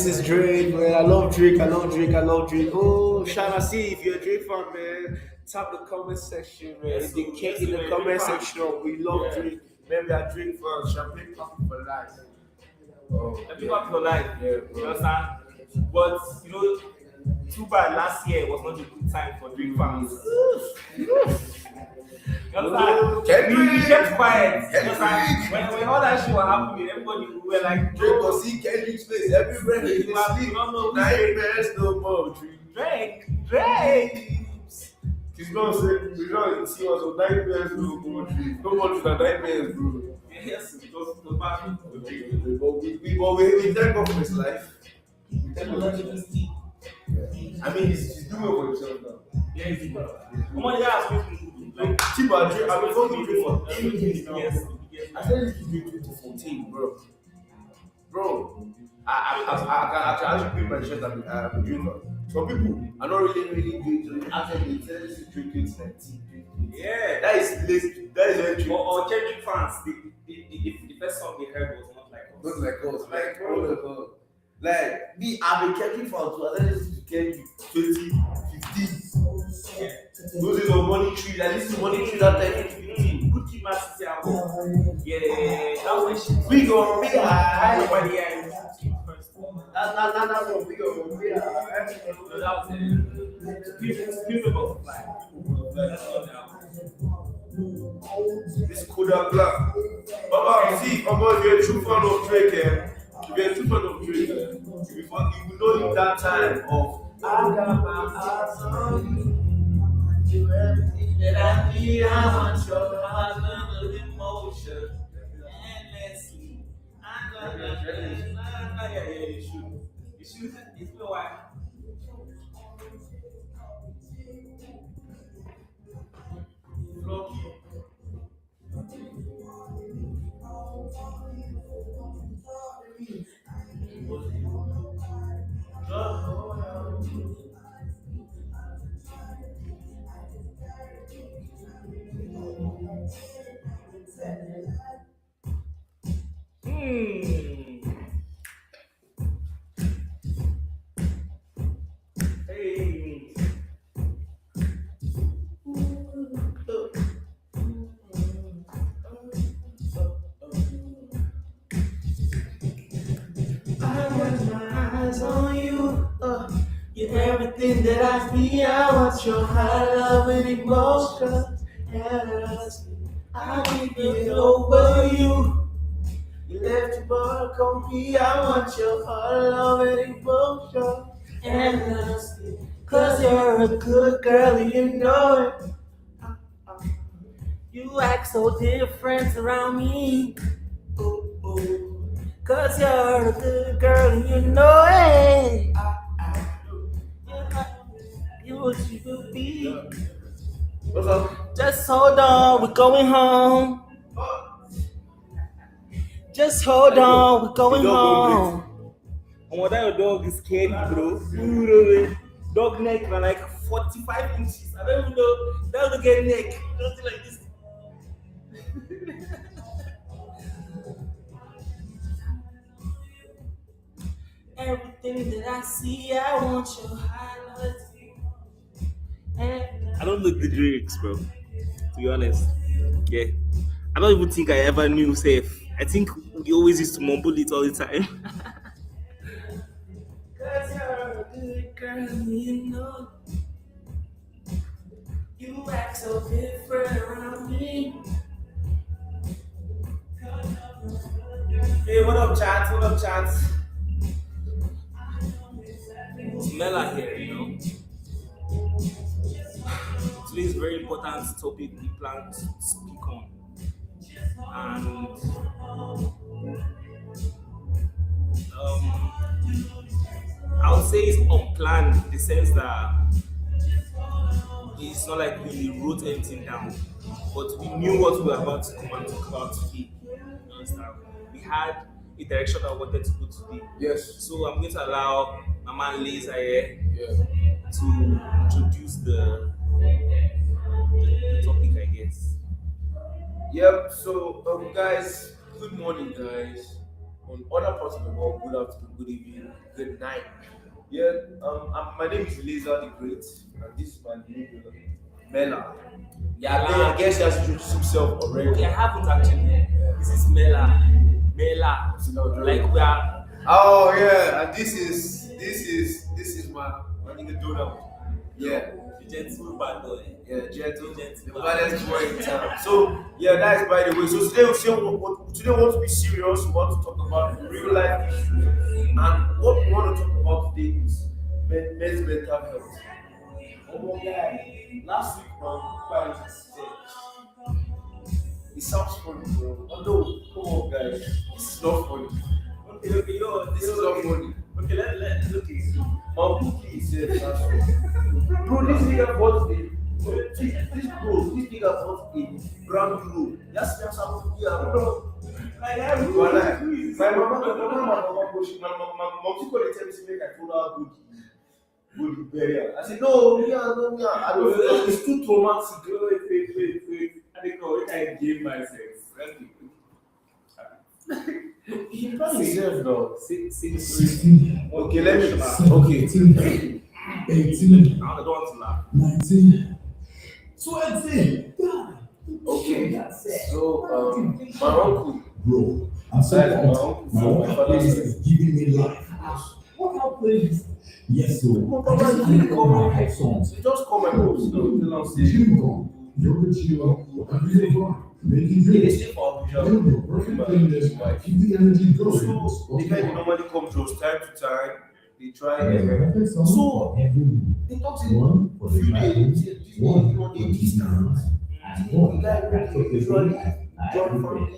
this is Drake, man. I love Drake. I love Drake. I love Drake. Oh, Shana, see if you're a Drake fan, man. Tap the comment section, man. Yes, Indicate in the Drake comment fan. section. We love Yeah. Drake. Man, we are Drake fans. Champagne popping for life. Oh, The people have to life. Yeah, You bro. understand? But you know, too bad last year was not a good time for Drake fans. You understand? We kept quiet. You understand? When all that shit was happening, everybody we were like, Drake was see Kendrick's face everywhere. He You was don't sleep. know who Nightmares no more. Drake. He's not saying, you know, see us on nightmares no more. No more than nightmares, bro. Yes, it was bad. But we thank God for his life. We thank God for his life. I mean, he's doing well for himself now. Yeah, it's good. Come on, yeah, like, Chiba, Drake, I've been following Drake for 8 years now. yes. I started to do 2014, bro. Bro, I can actually put my shirt and I'm a drinker. Some people are not really doing it. Actually, they tell us to drink 2019. Yeah. That is lazy. That is very true. Or Kendrick fans, the first song they heard was not like us. Not like us. Like, oh my god. Like, me, I'm a Kendrick fan too. I started listening to Kendrick 2015. Yeah. Those days of Money Tree. I listened to Money Tree that time. 2015. Good Kid, Mad City album. Yeah, that was shit. We go big high. Nobody else. First. That's what we go big high. So that was it. People Butterfly. That's not the album. This Kodak Black. Baba, see, Baba, if you're a true fan of Drake, if you're a true fan of Drake, you will know in that time of I got my eyes on you. You everything that I need. I want your heart with emotion. Endlessly. Yeah, you should. You should. It's been a while. Flocky. Hey. I got my eyes on you. You're everything that I need. I want your high love and emotion. Yes, I give it over you. You left your mark on me. I want your high love and emotion. Endlessly. Cause you're a good girl and you know it. You act so different around me. Ooh, ooh. Cause you're a good girl and you know it. You what you could be. What's up? Just hold on, we're going home. Just hold on, we're going home. And what that dog is scary, bro. Dog neck are like 45 inches. I don't even know. That look at neck. Something like this. Everything that I see, I want your highlights. I don't look the lyrics, bro. To be honest. Yeah. I don't even think I ever knew safe. I think we always used to mumble it all the time. Cause you're a good girl, you know. You act so different around me. Hey, what up, chats? What up, chats? It's Mela here, you know. Today's very important topic we plan to speak on. And I would say it's unplanned in the sense that it's not like we wrote anything down, but we knew what we were about to come and talk about today. You understand? We had a direction I wanted to go today. Yes. So I'm going to allow my man Laser here Yeah. to introduce the topic, I guess. Yep. So, guys, good morning, guys. on other parts of the world, good afternoon, good evening, good night. Yeah, my name is Laser the Great, and this is my neighbor, Mela. Yeah, I guess he has introduced himself already. Okay, I haven't actually. This is Mela. Mela. Like we are. Oh yeah, and this is my nigga Donald. Yeah. Gentle bad boy. Yeah, gentle, the baddest boy in town. So yeah, that is by the way. So today we want to be serious. We want to talk about real life issues, and what we want to talk about today is men's mental health. Oh my God, last week, it sounds funny, bro. Although, come on, guys, this is not funny. Okay, you know, This is not funny. Okay, let's look at it. My bookie is bro, this nigga bought this nigga bought a brand new. That's how we are, bro. My mama, my mom, they tell me to make I follow her good burial. I said, no, I don't. It's too traumatic. Wait. I think I gave myself. He probably himself though. Okay, let me. Okay. 18, I don't want to laugh. 19, 20. Okay. So my uncle. Bro, I'm so pumped. My uncle is giving me life. What up, please? Yes, so I just need to call my hype songs. You just call my post. You're the chill, I'm really fun. Making drinks. Keep the energy going. So the guy normally come to us time to time. They try. So they talk to One for the battles, one for the distance, and one for the usually join family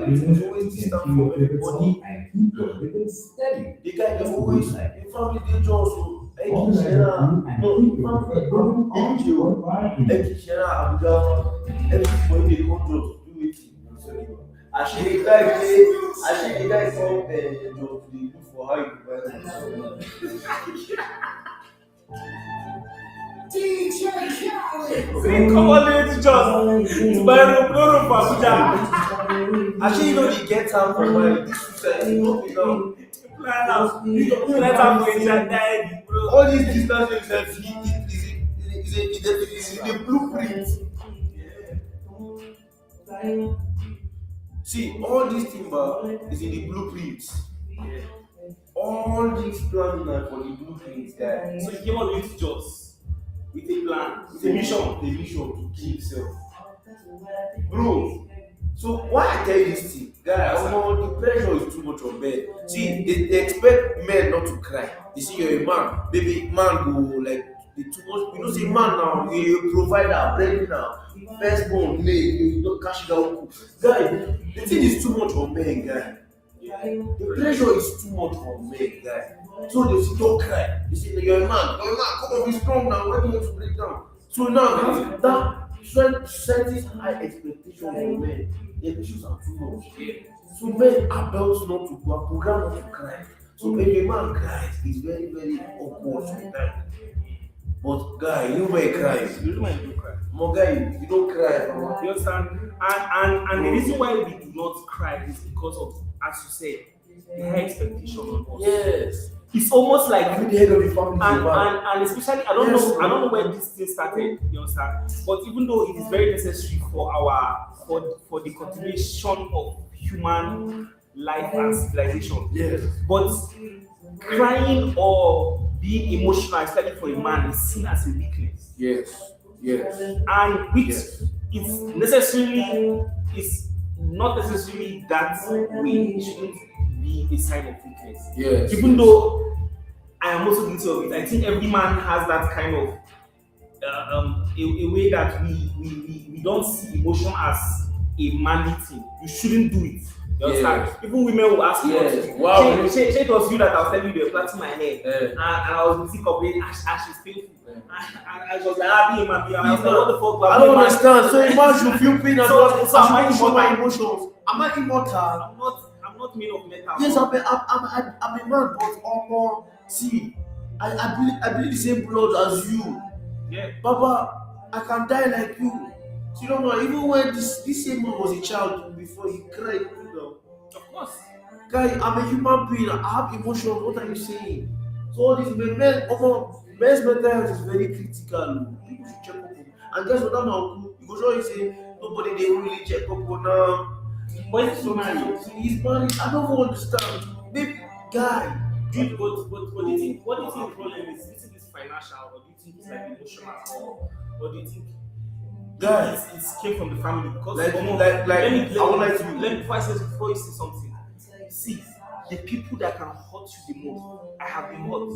meetings. always distant from everybody and keep your living steady. The guy they always in family they just so. All that Everybody they come to do it. Actually, the guy come and just look for how you buy it. See, come on, ladies, just buy room for Abuja. Actually, you know they get time for my this society. No, we don't. Plan out. Let am go inside die, bro. All these distances is in the blueprint. See, all these timber is in the blueprint. All these plans are for the blueprint, guys. So you came out with just with a plan, with a mission to kill himself. Bro, so why I tell you this thing? Guys, the pressure is too much on men. See, they expect men not to cry. They see you're a man, baby, man go like the too much. You know, say man now, you're a provider, breadwinner, firstborn, you don't cash it out. Guys, the thing is too much on men, guys. The pressure is too much on men, guys. So they say, don't cry. They say, you're a man, come on, be strong now. Why do you want to break down? So now, that sets high expectations on men. The issues are too much. So men are built not to go, programmed not to cry. So when a man cries, it's very, very awkward sometimes. But guy, you may cry. You know when you cry. More guy, you don't cry. You understand? And the reason why we do not cry is because of, as you said, the high expectation on us. Yes. It's almost like the head of the family. And especially I don't know where this thing started, you understand? But even though it is very necessary for for the continuation of human life and civilization. Yes. But crying or being emotional, especially for a man, is seen as a weakness. Yes. And which is not necessarily that way. It shouldn't be a sign of weakness. Yes. Even though I am also guilty of it, I think every man has that kind of a way that we don't see emotion as a manly thing. You shouldn't do it. You understand? Yes. Even women will ask me, wow. It was you that I was telling you they were plaiting my hair, and I was busy complaining, Ash is painful. And I was like, be a man, I was like, what the fuck? I don't understand. So a man should feel pain and so am I immortal? My emotions. Am I immortal? I'm not made of metal. Yes, I'm a man, but see, I believe the same blood as you. Yeah. Baba, I can die like you. So you don't know, even when this same man was a child before he cried, Of course. Guy, I'm a human being. I have emotions. What are you saying? So all these men's mental health is very critical. People should check up on. And guess what? That my uncle, he goes sure say nobody they really check up on now. Why is he married? He's married. I don't understand. Maybe guy. But do you think what do you think the problem is? Do you think it's financial or do you think it's like emotional or do you think Guys, it came from the family? Because like, let me I would like to. let me before you say something. See, the people that can hurt you the most, I have been hurt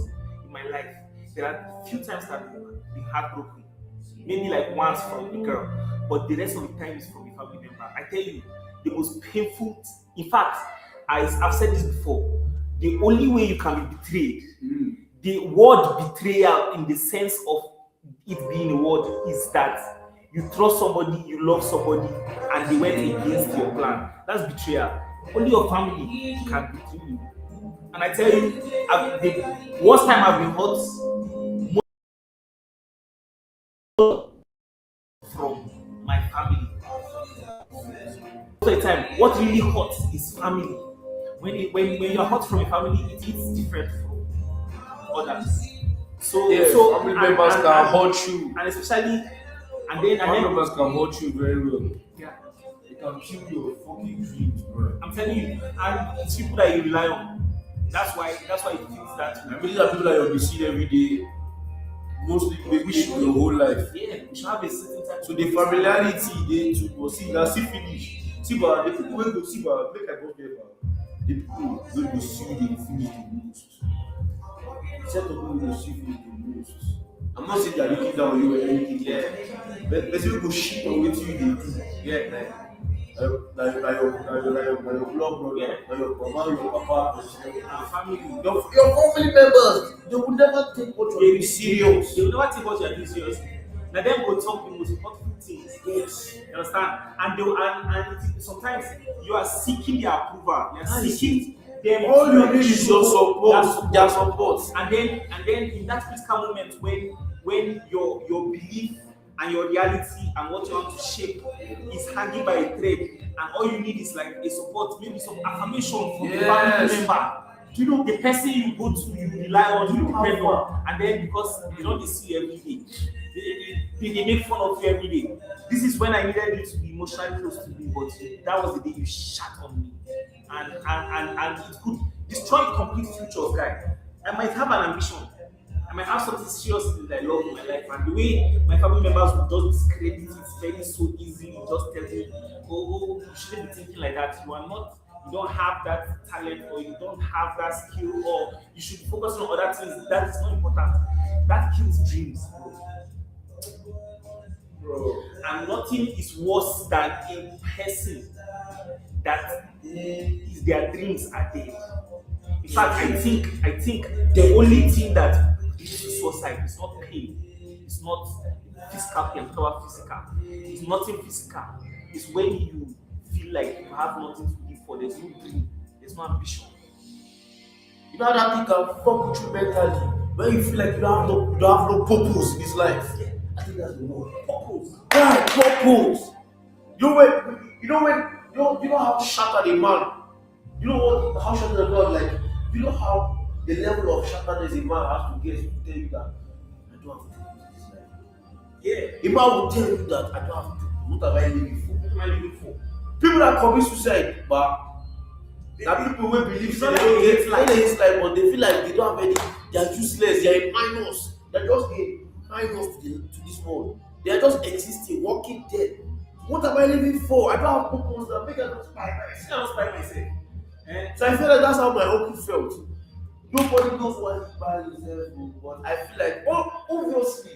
in my life. There are few times that I've been heartbroken. Maybe like once from a girl, but the rest of the time is from a family member. I tell you, the most painful. In fact, I've said this before. The only way you can be betrayed, the word betrayal in the sense of it being a word is that you trust somebody, you love somebody, and they went against your plan. That's betrayal. Only your family can betray you. And I tell you, the worst time I've been hurt from my family. Most of the time, what really hurts is family. When you're hurt from a family, it hits different from others. So Yeah, so family members can hurt you. and especially and Family then members can hurt you very well. yeah, They can kill your fucking dreams, bro. I'm telling you, and it's people that you rely on. That's why it feels that I believe that people that you'll be seeing every day, mostly maybe your whole life. yeah, we should have a certain type. So the familiarity they too go see now see finish. See but the people wey go see but make I go there but the people wey go see you dey finish the most. The set of people wey go see you finish the most. I'm not saying they are looking down on you or anything. Yeah. But person wey go shit on wetin you dey do. Yeah. Like your blood brother, like your mama, your papa, your family members, they will never take what you're doing serious. They will never take what you are doing seriously. Now them go talk the most important things. Yes. You understand? And they will, sometimes you are seeking their approval. You are seeking them. All you need is your support, their support. And then in that critical moment when your belief and your reality and what you want to shape is hanging by a thread, and all you need is like a support, maybe some affirmation from the family member. Do you know the person you go to, you rely on, you depend on, and then because they don't see you every day, they make fun of you every day. This is when I needed you to be emotionally close to me, but that was the day you shat on me, and it could destroy a complete future, guy. I might have an ambition. I might have something serious that I love in my life, and the way my family members will just discredit it very so easily, just tell me, oh, you shouldn't be thinking like that. You don't have that talent, or you don't have that skill, or you should be focusing on other things. That is not important. That kills dreams, bro. And nothing is worse than a person that is their dreams are dead. In fact, I think the only thing that leads to suicide is not pain, it's not physical pain, physical. It's nothing physical. It's when you feel like you have nothing to live for. There's no dream, there's no ambition. You know that thing can fuck with you mentally. When you feel like you don't have no purpose in this life. Yeah. I think that's the word. Purpose. Yeah, purpose. You know how shattered a man. You know how shattered a man like. You know how the level of shatteredness a man has to get to tell you that I don't have to do this life. Yeah. A man will tell you that I don't have to. What am I living for? What am I living for? People that commit suicide, but that people will believe they don't get life, but they feel like they don't have any, they are useless, they are a minus. They're just a minus to this world. They are just existing, walking dead. What am I living for? I don't have purpose. I make I don't spy myself. So I feel like that's how my uncle felt. Nobody knows what he by himself, but I feel like, obviously,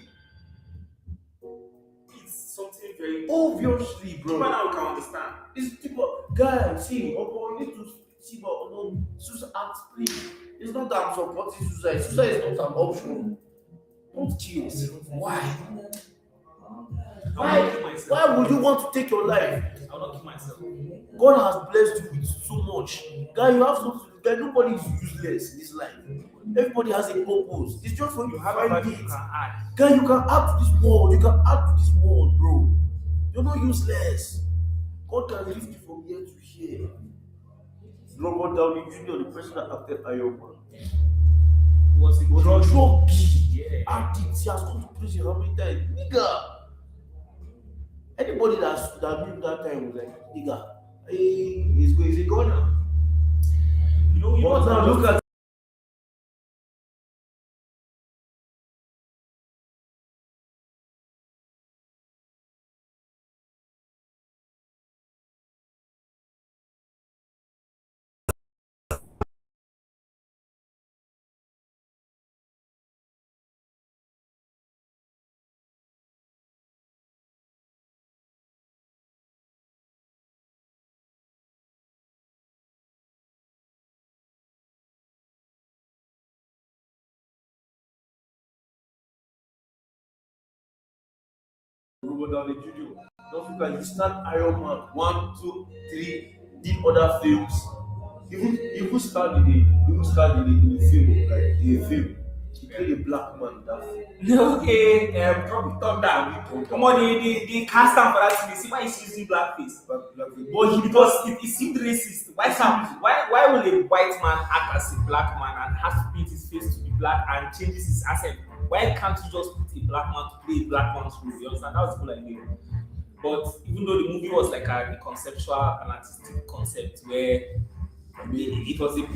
it's something very obviously, bro. People now can understand. It's people, guys, see, you need to see, but suicide, please. It's not that I'm supporting suicide. Suicide is not an option. Don't kill. Why? Why would you want to take your life? I will not kill myself. God has blessed you with so much. Guy, you have something. Guy, nobody is useless in this life. Everybody has a purpose. It's just for you to find it. Guy, you can add to this world. You can add to this world, bro. You're not useless. God can lift you from here to here. Robert Downey Jr., the person that acted Iron Man, Was a was a drug Yeah. addict. He has gone to prison how many times? Nigga. Anybody that lived that time was like, nigga, he's a gunner. But now look at Robert Downey Jr. Just look at you start Iron Man 1, 2, 3, did other films. Even started in a film, like in a film. He played a black man in that film. Okay, probably thought that. Come on, they cast him for that thing. They see why he's using blackface. But because it seemed racist. Why will a white man act as a black man and has to paint his face to be black and changes his accent? Why can't you just put a black man to play a black man's role? You understand? That was the whole idea. But even though the movie was like a conceptual and artistic concept where it was Let's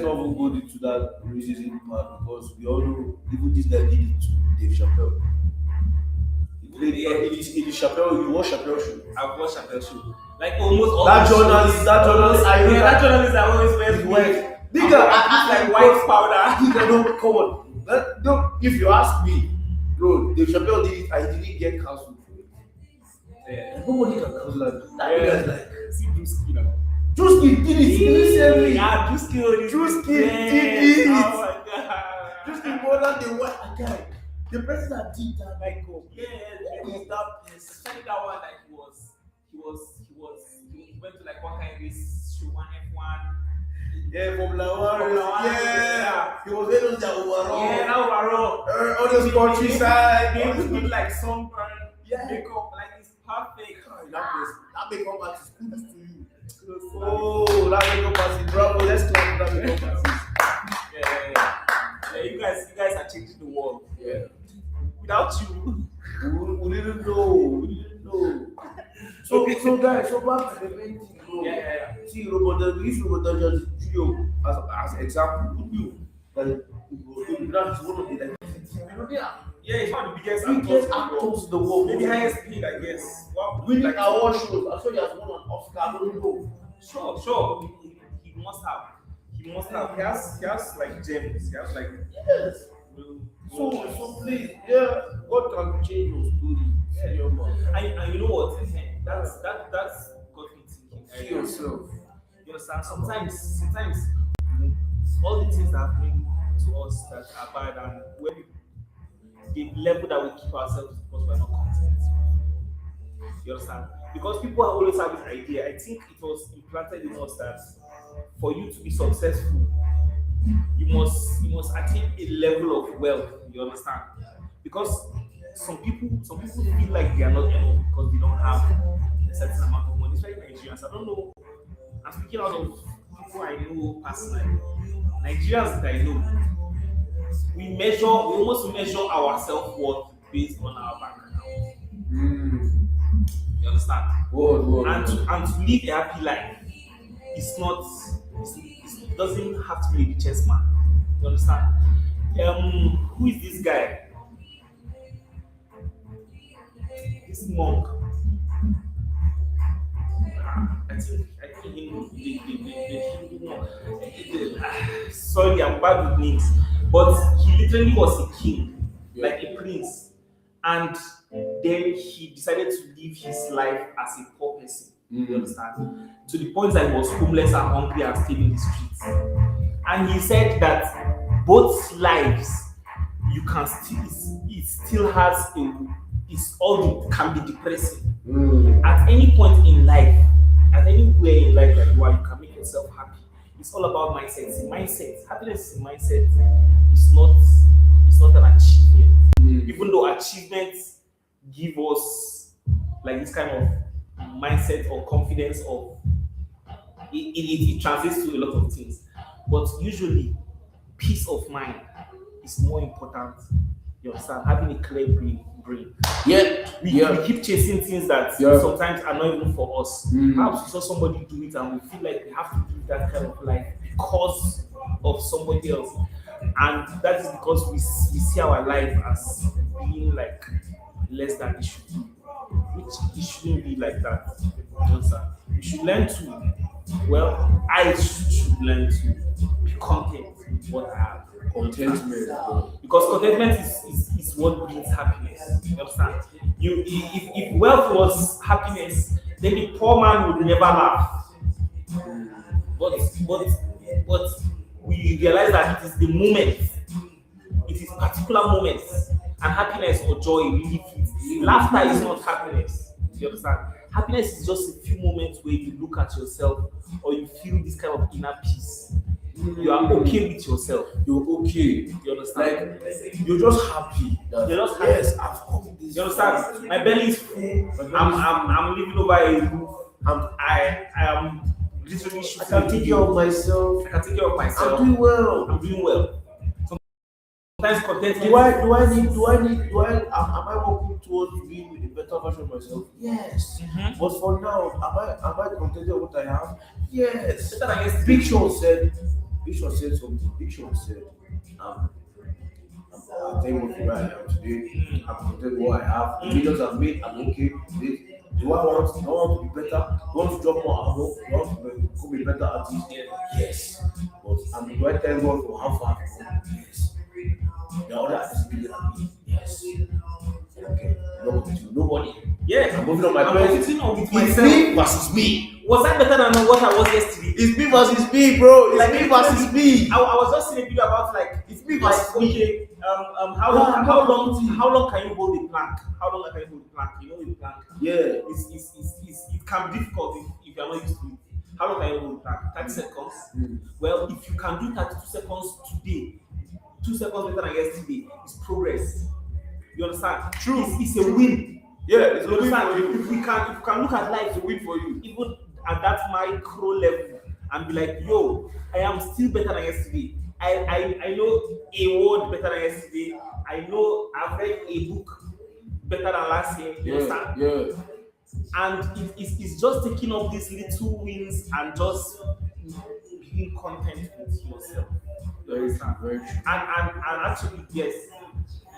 not even go into that racism part because we all know even this guy did it to Dave Chappelle. He played in the Chappelle. You watch Chappelle show. I've watched Chappelle show. Like almost all That journalist, that journalist I always wear white. Nigga, like white powder. Nigga, don't come on. If you ask me, bro, Dave Chappelle did it. I didn't get cancelled for it. Yeah. Nobody can cancel that. That guy's like, see Drewski now. Drewski did it recently. Yeah, Drewski did it. Oh my god. Drewski more than the white guy. The person that did that, Michael. Yeah, because that place, especially that one that he went to like one kind of race show, one F1. Yeah, Formula One. Yeah. He was able to overall. Yeah, that overall. All those countryside. They look like sunburn. Yeah. Makeup, like it's perfect. That makeup artist, kudos to you. Oh, that makeup artist, bravo. Let's clap that makeup artist. Yeah, you guys are changing the world. Yeah. Without you, we didn't know. So guys, so back to the main thing, bro. Yeah. See, Robert Downey Jr. as example, who knew that that is one of the Yeah, he's one of the biggest actors in the world. Maybe highest paid, I guess. Wow. Winning award shows. I saw he has won an Oscar. I don't know. Sure. He must have. He has like gems. He has like yes. So please, yeah, God can change your story. Yeah, your man. And you know what? That's got me thinking. See yourself. You understand? Sometimes all the things that happen to us that are bad and when the level that we keep ourselves because we're not content. You understand? Because people always have this idea. I think it was implanted in us that for you to be successful, you must attain a level of wealth. You understand? Because some people feel like they are not enough because they don't have a certain amount of money. Especially Nigerians. I don't know. I'm speaking out of people I know personally. Nigerians that I know, we almost measure our self-worth based on our bank account. You understand? And to live a happy life, it doesn't have to be a richest man. You understand? Who is this guy? This monk. I think the Hindu monk. Sorry, I'm bad with names. But he literally was a king, like a prince. And then he decided to live his life as a poor person. You understand? To the point that he was homeless and hungry and stayed in the streets. And he said that both lives, you can still can be depressing. At any point in life, at anywhere in life that you are, you can make yourself happy. It's all about mindset. It's a mindset. Happiness is a mindset. It's not an achievement. Even though achievements give us like this kind of mindset or confidence of it translates to a lot of things. But usually, peace of mind is more important. You understand? Having a clear brain. Yeah. We keep chasing things that sometimes are not even for us. Perhaps we saw somebody do it and we feel like we have to do that kind of life because of somebody else. And that is because we see our life as being like less than it should be. Which it shouldn't be like that. You understand? We should learn to, well, I should learn to be content with what I have. Contentment. Because contentment is what brings happiness. You understand? If wealth was happiness, then the poor man would never laugh. But we realize that it is the moment, it is particular moments, and happiness or joy really fits. Laughter is not happiness. You understand? Happiness is just a few moments where you look at yourself or you feel this kind of inner peace. You are okay with yourself. You're okay. You understand? Like you're just happy. You're just happy. Yes, I've come this. You understand? My belly is full. I'm living over a roof. I am literally shooting. I can take care of myself. I can take care of myself. I'm doing well. I'm doing well. Sometimes contentment. Am I working towards being a better version of myself? Yes. Mm-hmm. But for now, am I contented with what I have? Yes. Better than yesterday. Big Sean said something. Big Sean said, I thank God for where I am today. I'm content with what I have. The videos I've made, I'm okay with it. Do I want to be better? Do I want to drop more album? Do I want to be a better artist? Yes. But do I thank God for how far I've come? Yes. The other artists bigger than me. Yes. Okay. Nobody. Yeah. I'm moving on my competing with It's myself. me versus me. Was I better than what I was yesterday? It's me versus me, bro. It's Like, me versus me. I was just seeing a video about like It's me like versus me. okay, how long can you hold a plank? How long can you hold a plank? You know the plank. Yeah. It can be difficult if you're not used to it. How long can you hold a plank? 30 seconds. Well, if you can do 32 seconds today, 2 seconds better than yesterday, it's progress. You understand? True. It's a win. Yeah, it's a You win understand? for you. If you can look at life, It's a win for you. even at that micro level, and be like, yo, I am still better than yesterday. I know a word better than yesterday. I know I've read a book better than last year. You understand? Yeah. And it's just taking up these little wins and just being content with yourself. You understand? Very true. And actually, yes,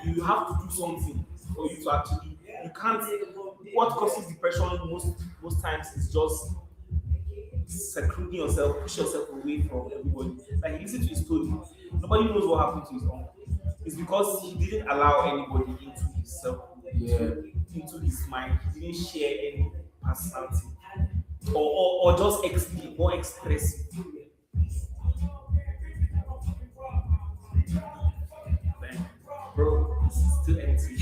you have to do something for you to actually. You can't. What causes depression most times is just secluding yourself, push yourself away from everybody. Like, listen to his story. Nobody knows what happened to his uncle. It's because he didn't allow anybody into his circle, into his mind. He didn't share any personality, or just be more expressive. Bro, it's still empty.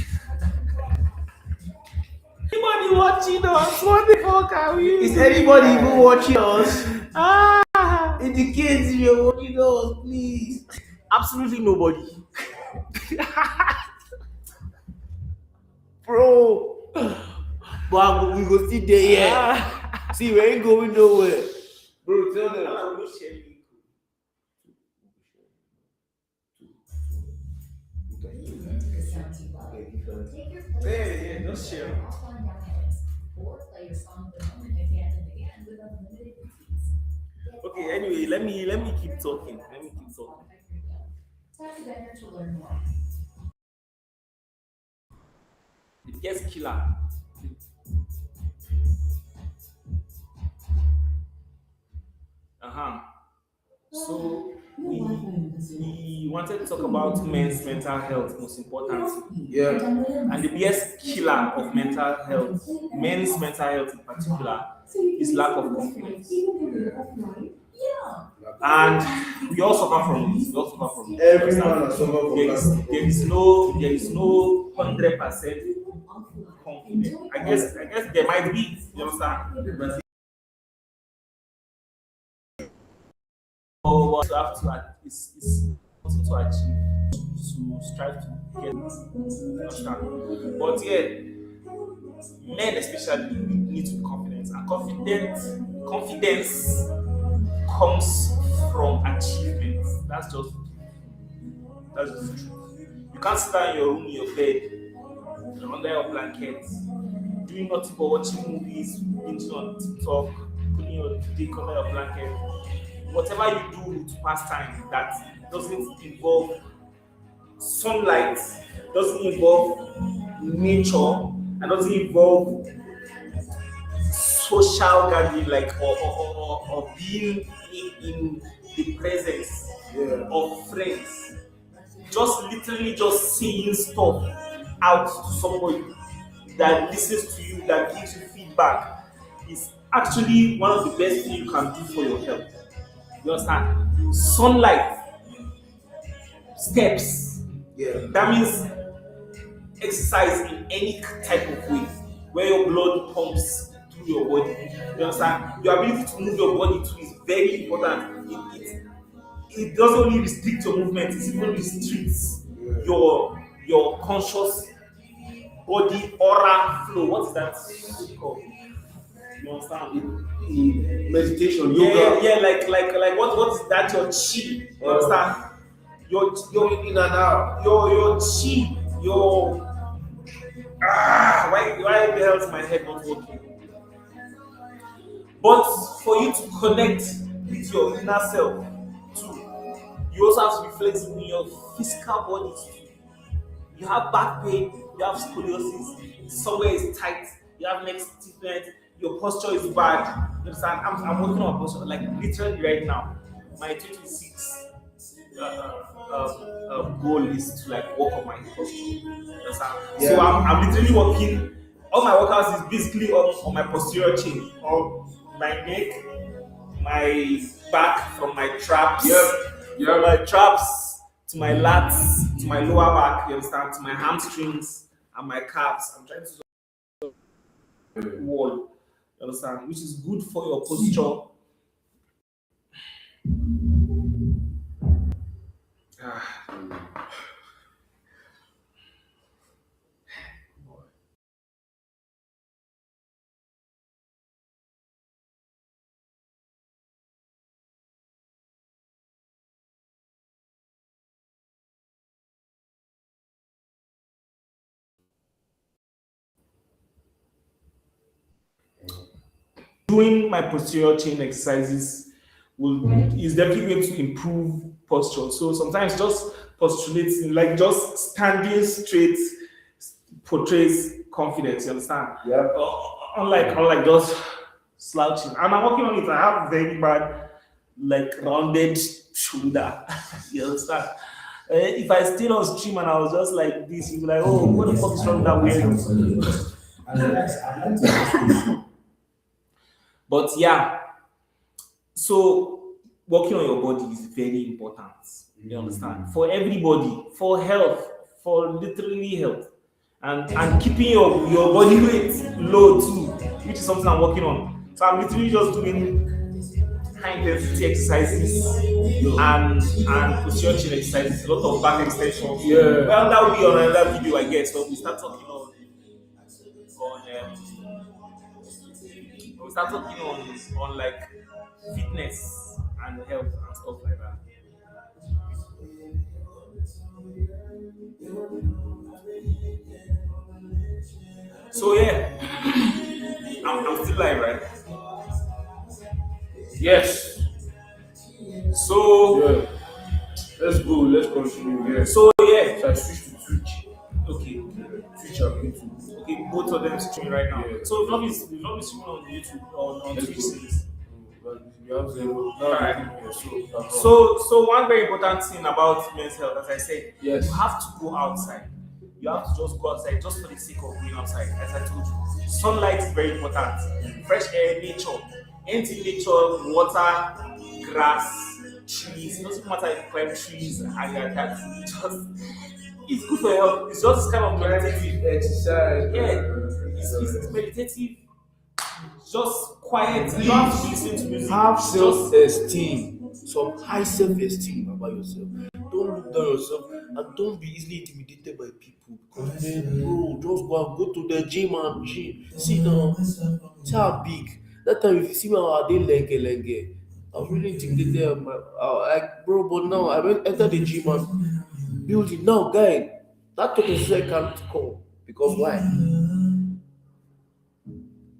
Anybody watching us? What the fuck are we? Is anybody even watching us? Ah! Indicate if you're watching us, please. Absolutely nobody. Bro. But we go sit there, yeah. See, we ain't going nowhere. Bro, tell them. Yeah, just share. Okay, anyway, let me keep talking. The guest killer. So we wanted to talk about men's mental health, most importantly. Yeah. And the biggest killer of mental health, men's mental health in particular, is lack of confidence. And we all suffer from it. Everyone has suffered from that. There is no 100% confidence. I guess there might be, you understand? But you have to it's something to achieve, to strive to get, understand? But yeah, men especially need to be confident, and confidence comes from achievements. That's just the truth. You can't sit down in your room, in your bed, under your blanket, doing nothing but watching movies, binging on TikTok, putting your dick under your blanket. Whatever you do to pass time that doesn't involve sunlight, doesn't involve nature, and doesn't involve social gathering, like or being in the presence of friends. Just literally just saying stuff out to somebody that listens to you, that gives you feedback, is actually one of the best things you can do for your health. You understand? Sunlight, steps. Yeah. That means exercise in any type of way where your blood pumps through your body. You understand? Your ability to move your body too is very important. It doesn't only restrict your movement, it even restricts your conscious body aura flow. What's that called? You understand? Meditation, Yeah, yoga. yeah, like what is that? Your chi. You understand? Your In and out. your chi, your why the hell is my head not working? But for you to connect with your inner self too, you also have to be flexible in your physical body too. You have back pain, you have scoliosis, somewhere is tight, you have neck stiffness, your posture is bad. You understand? I'm working on my posture, like literally right now. My 26 goal is to like work on my posture. You understand? Yeah. So I'm literally working. All my workouts is basically on my posterior chain, on my neck, my back, from my traps, from my traps to my lats, to my lower back, you understand, to my hamstrings and my calves. I'm trying to wall, you understand, which is good for your posture. Ah. Doing my posterior chain exercises will is definitely going to improve posture. So sometimes just postulating, like just standing straight, portrays confidence. You understand? Yeah. Unlike just slouching. And I'm working on it. I have very bad, like rounded shoulder. You understand? If I stayed on stream and I was just like this, you'd be like, oh, what the fuck is wrong with that weird? I like to ask you. But yeah, so working on your body is very important. You understand? For everybody, for health, for literally health. And keeping your body weight low too, which is something I'm working on. So I'm literally just doing high intensity exercises and posture chain exercises, a lot of back extensions. Yeah. Well, that will be on another video, I guess. So we start talking on like fitness and health and stuff like that. So yeah, I'm still live, right? Yes. So Yeah. Let's go. Let's continue. Yes. so yeah, So I switch to Twitch. okay, Twitch and YouTube. okay, both of them streaming right now. Yeah. So we've not been streaming on YouTube on Let's Twitch go. since. But we have zero. Now Alright. we're here, so that's all. So one very important thing about men's health, as I said, Yes. you have to go outside. You have to just go outside just for the sake of going outside, as I told you. Sunlight is very important. Fresh air, nature. Anything nature, water, grass, trees. It doesn't matter if you climb trees and that's just it's good for your health. It's just kind of meditative. Exercise. Yeah. It's meditative. Just quiet. You don't have to listen to music. Have Just self-esteem, some high self-esteem about yourself. Don't look down yourself and don't be easily intimidated by people. Because man, bro, just go to the gym and gym. See now, see how big. That time if you see me, I dey lenge lenge. I was really intimidated. Like, bro, but now I went enter the gym and build it. Now, guy, that talk is I can't come because why?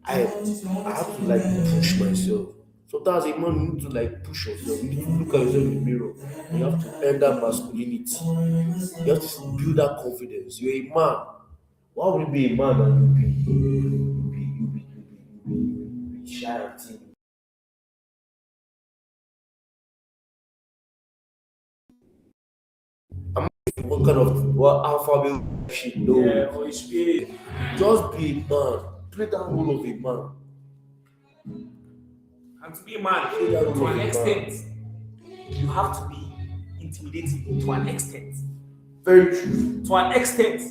I have to like push myself. Sometimes a man you need to like push yourself. You need to look at yourself in the mirror. You have to earn that masculinity. You have to build that confidence. You're a man. Why would you be a man and you be shy and timid? What kind of what alphabet shit? No. Yeah, or it's be Just be a man. Play that role of a man. and to be a man Play that role to of a an man. extent, you have to be intimidating to an extent. Very true. To an extent,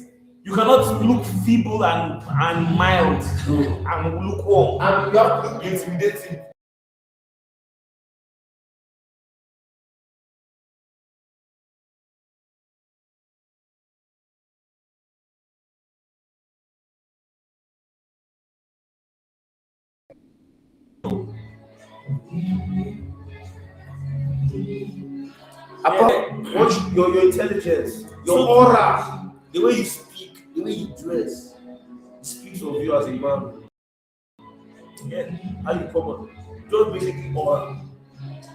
you cannot look feeble and mild and lukewarm. And you have to look intimidating. Yeah. Apart what your intelligence, your So aura, the way you speak, the way you dress, it speaks of you as a man. yeah, How you come on. Just basically aura.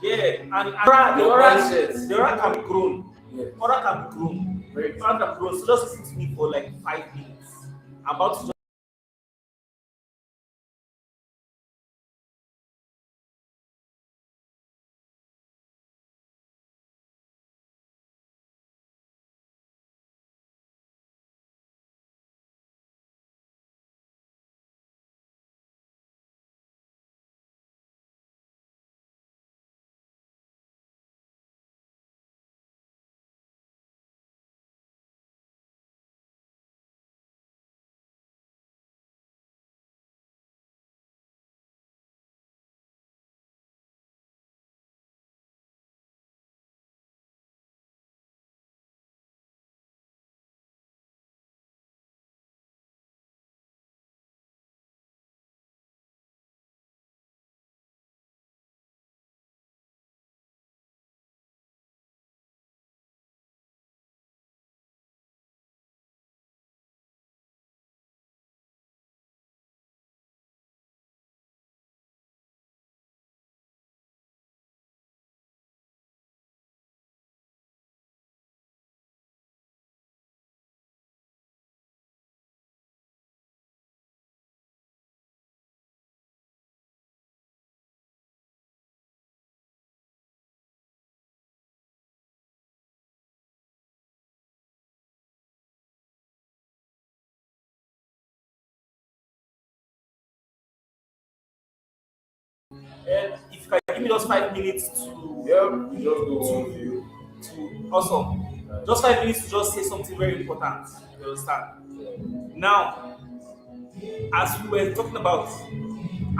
yeah, and the Your aura, mindset. the aura can be grown. Yeah. Aura can be grown. Very true. Aura can be grown. So just listen to me for like 5 minutes. I'm about to if you can give me just 5 minutes Yeah, you just go on view. to awesome. Just 5 minutes to just say something very important. You understand? Now, as we were talking about,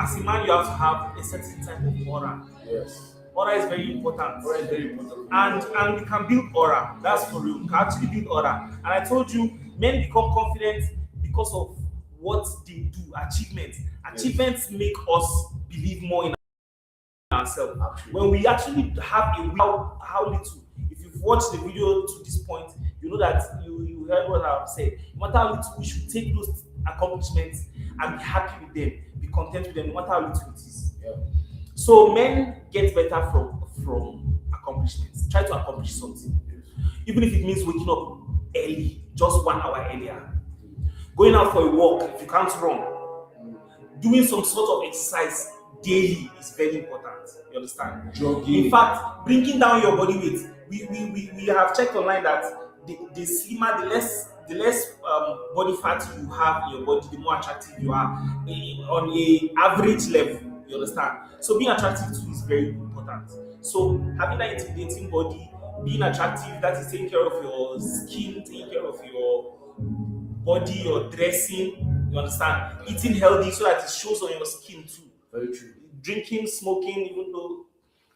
as a man, you have to have a certain type of aura. Yes. Aura is very important. Aura is very important. And we can build aura. That's for real. We can actually build aura. And I told you, men become confident because of what they do, achievements. Achievements make us believe more in ourselves. When we actually have a how little, if you've watched the video to this point, you know that you heard what I've said. No matter how little, we should take those accomplishments and be happy with them, be content with them, no matter how little it is. Yeah. So men get better from accomplishments. Try to accomplish something, even if it means waking up early, just 1 hour earlier, going out for a walk if you can't run, doing some sort of exercise daily is very important. You understand? Jogging. In fact, bringing down your body weight. We have checked online that the slimmer, the less body fat you have in your body, the more attractive you are on a average level. You understand? So being attractive too is very important. So having that intimidating body, being attractive, that is taking care of your skin, taking care of your body, your dressing, you understand? Eating healthy so that it shows on your skin too. Very true. Drinking, smoking, even though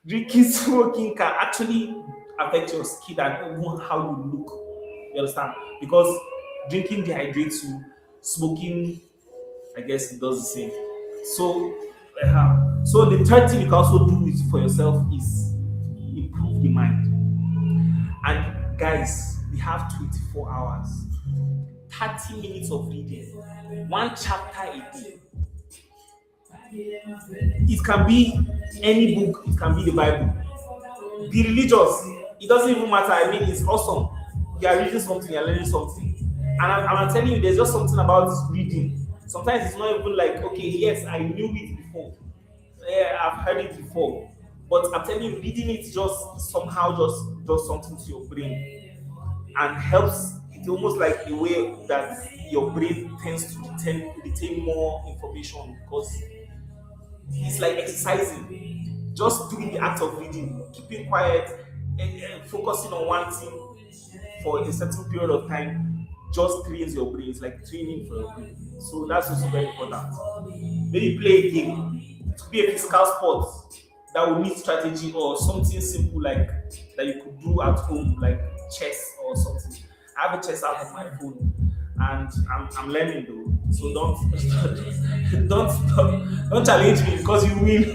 drinking, smoking can actually affect your skin and even how you look. You understand? Because drinking dehydrates you, smoking, I guess it does the same. So So the third thing you can also do is for yourself is improve the mind. And guys, we have 24 hours, 30 minutes of reading, one chapter a day. It can be any book, it can be the Bible. Be religious, it doesn't even matter. I mean, it's awesome. You are reading something, you are learning something. And I'm telling you, there's just something about reading. Sometimes it's not even like, okay, yes, I knew it before. Yeah, I've heard it before. But I'm telling you, reading it just somehow just does something to your brain and helps. It's almost like a way that your brain tends to retain more information because it's like exercising. Just doing the act of reading, keeping quiet, and focusing on one thing for a certain period of time just trains your brain. It's like training for your brain. So that's also very important. Maybe play a game. It could be a physical sport that will need strategy or something simple like that you could do at home, like chess or something. I have a chess app on my phone and I'm learning though. So don't challenge me because you win.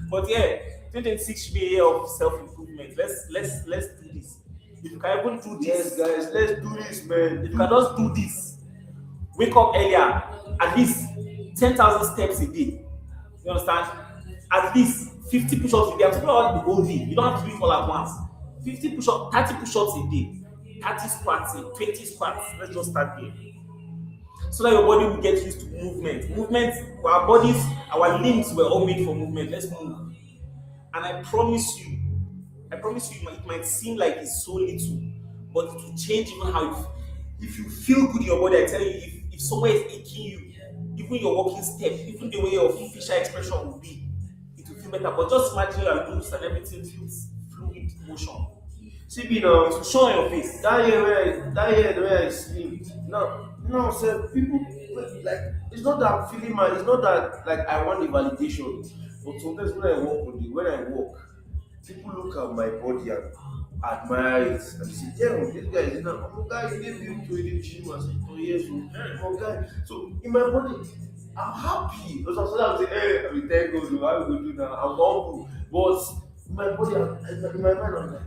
But yeah, 2026 should be a year of self-improvement. Let's do this. If you can even do this, Yes, guys, let's do this, man. if you can just do this, wake up earlier, at least 10,000 steps a day. You understand? At least 50 push-ups a day. I'm talking about the whole day. You don't have to do it all at once. 50 push-ups, 30 push-ups a day, 30 squats, 20 squats. Let's just start there. So that your body will get used to movement. Movement, our bodies, our limbs were all made for movement. Let's move. And I promise you, it might seem like it's so little, but it will change even how you feel. If you feel good in your body, I tell you, if somewhere is aching you, even your walking step, even the way your facial expression will be, it will feel better. But just imagine your loose and everything feels fluid motion. See me now. It will show on your face. That year where I sleep. No, sir. People like it's not that I'm feeling man. It's not that like I want the validation. But sometimes when I walk, people look at my body and admire it and say, "Damn, this guy is not. Oh, guy, he didn't build to the gym and say, oh yes, oh guy." So in my body, I'm happy. Because I'm saying, "Hey, we thank God. How we go do now? I'm humble." But in my body, in my mind, I'm like.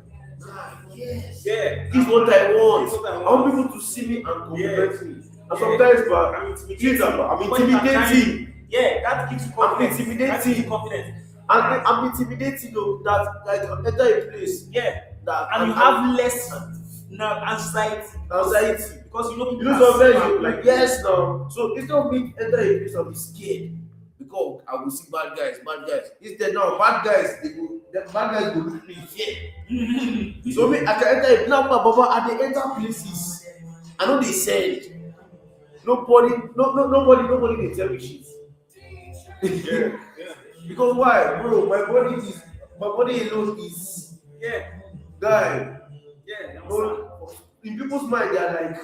Ah, yes. Yeah. This is what I want. This is what I I want. want people to see me and compliment me. And Yeah. sometimes, but I'm When you are intimidating. trying- Yeah, that gives you confidence. That gives you confidence. And I'm intimidating though that like I enter a place Yeah. that And you have less anxiety because you know people are sometimes smart, you like yes now. So instead of me enter a place and be scared because I will see bad guys. Instead now bad guys the bad guys go look me fear. So me I can enter a now Baba at the enter places. I know they said nobody can tell me shit. Yeah. Because why, bro? My body alone is Yeah. guy. Yeah. No, in people's mind they are like,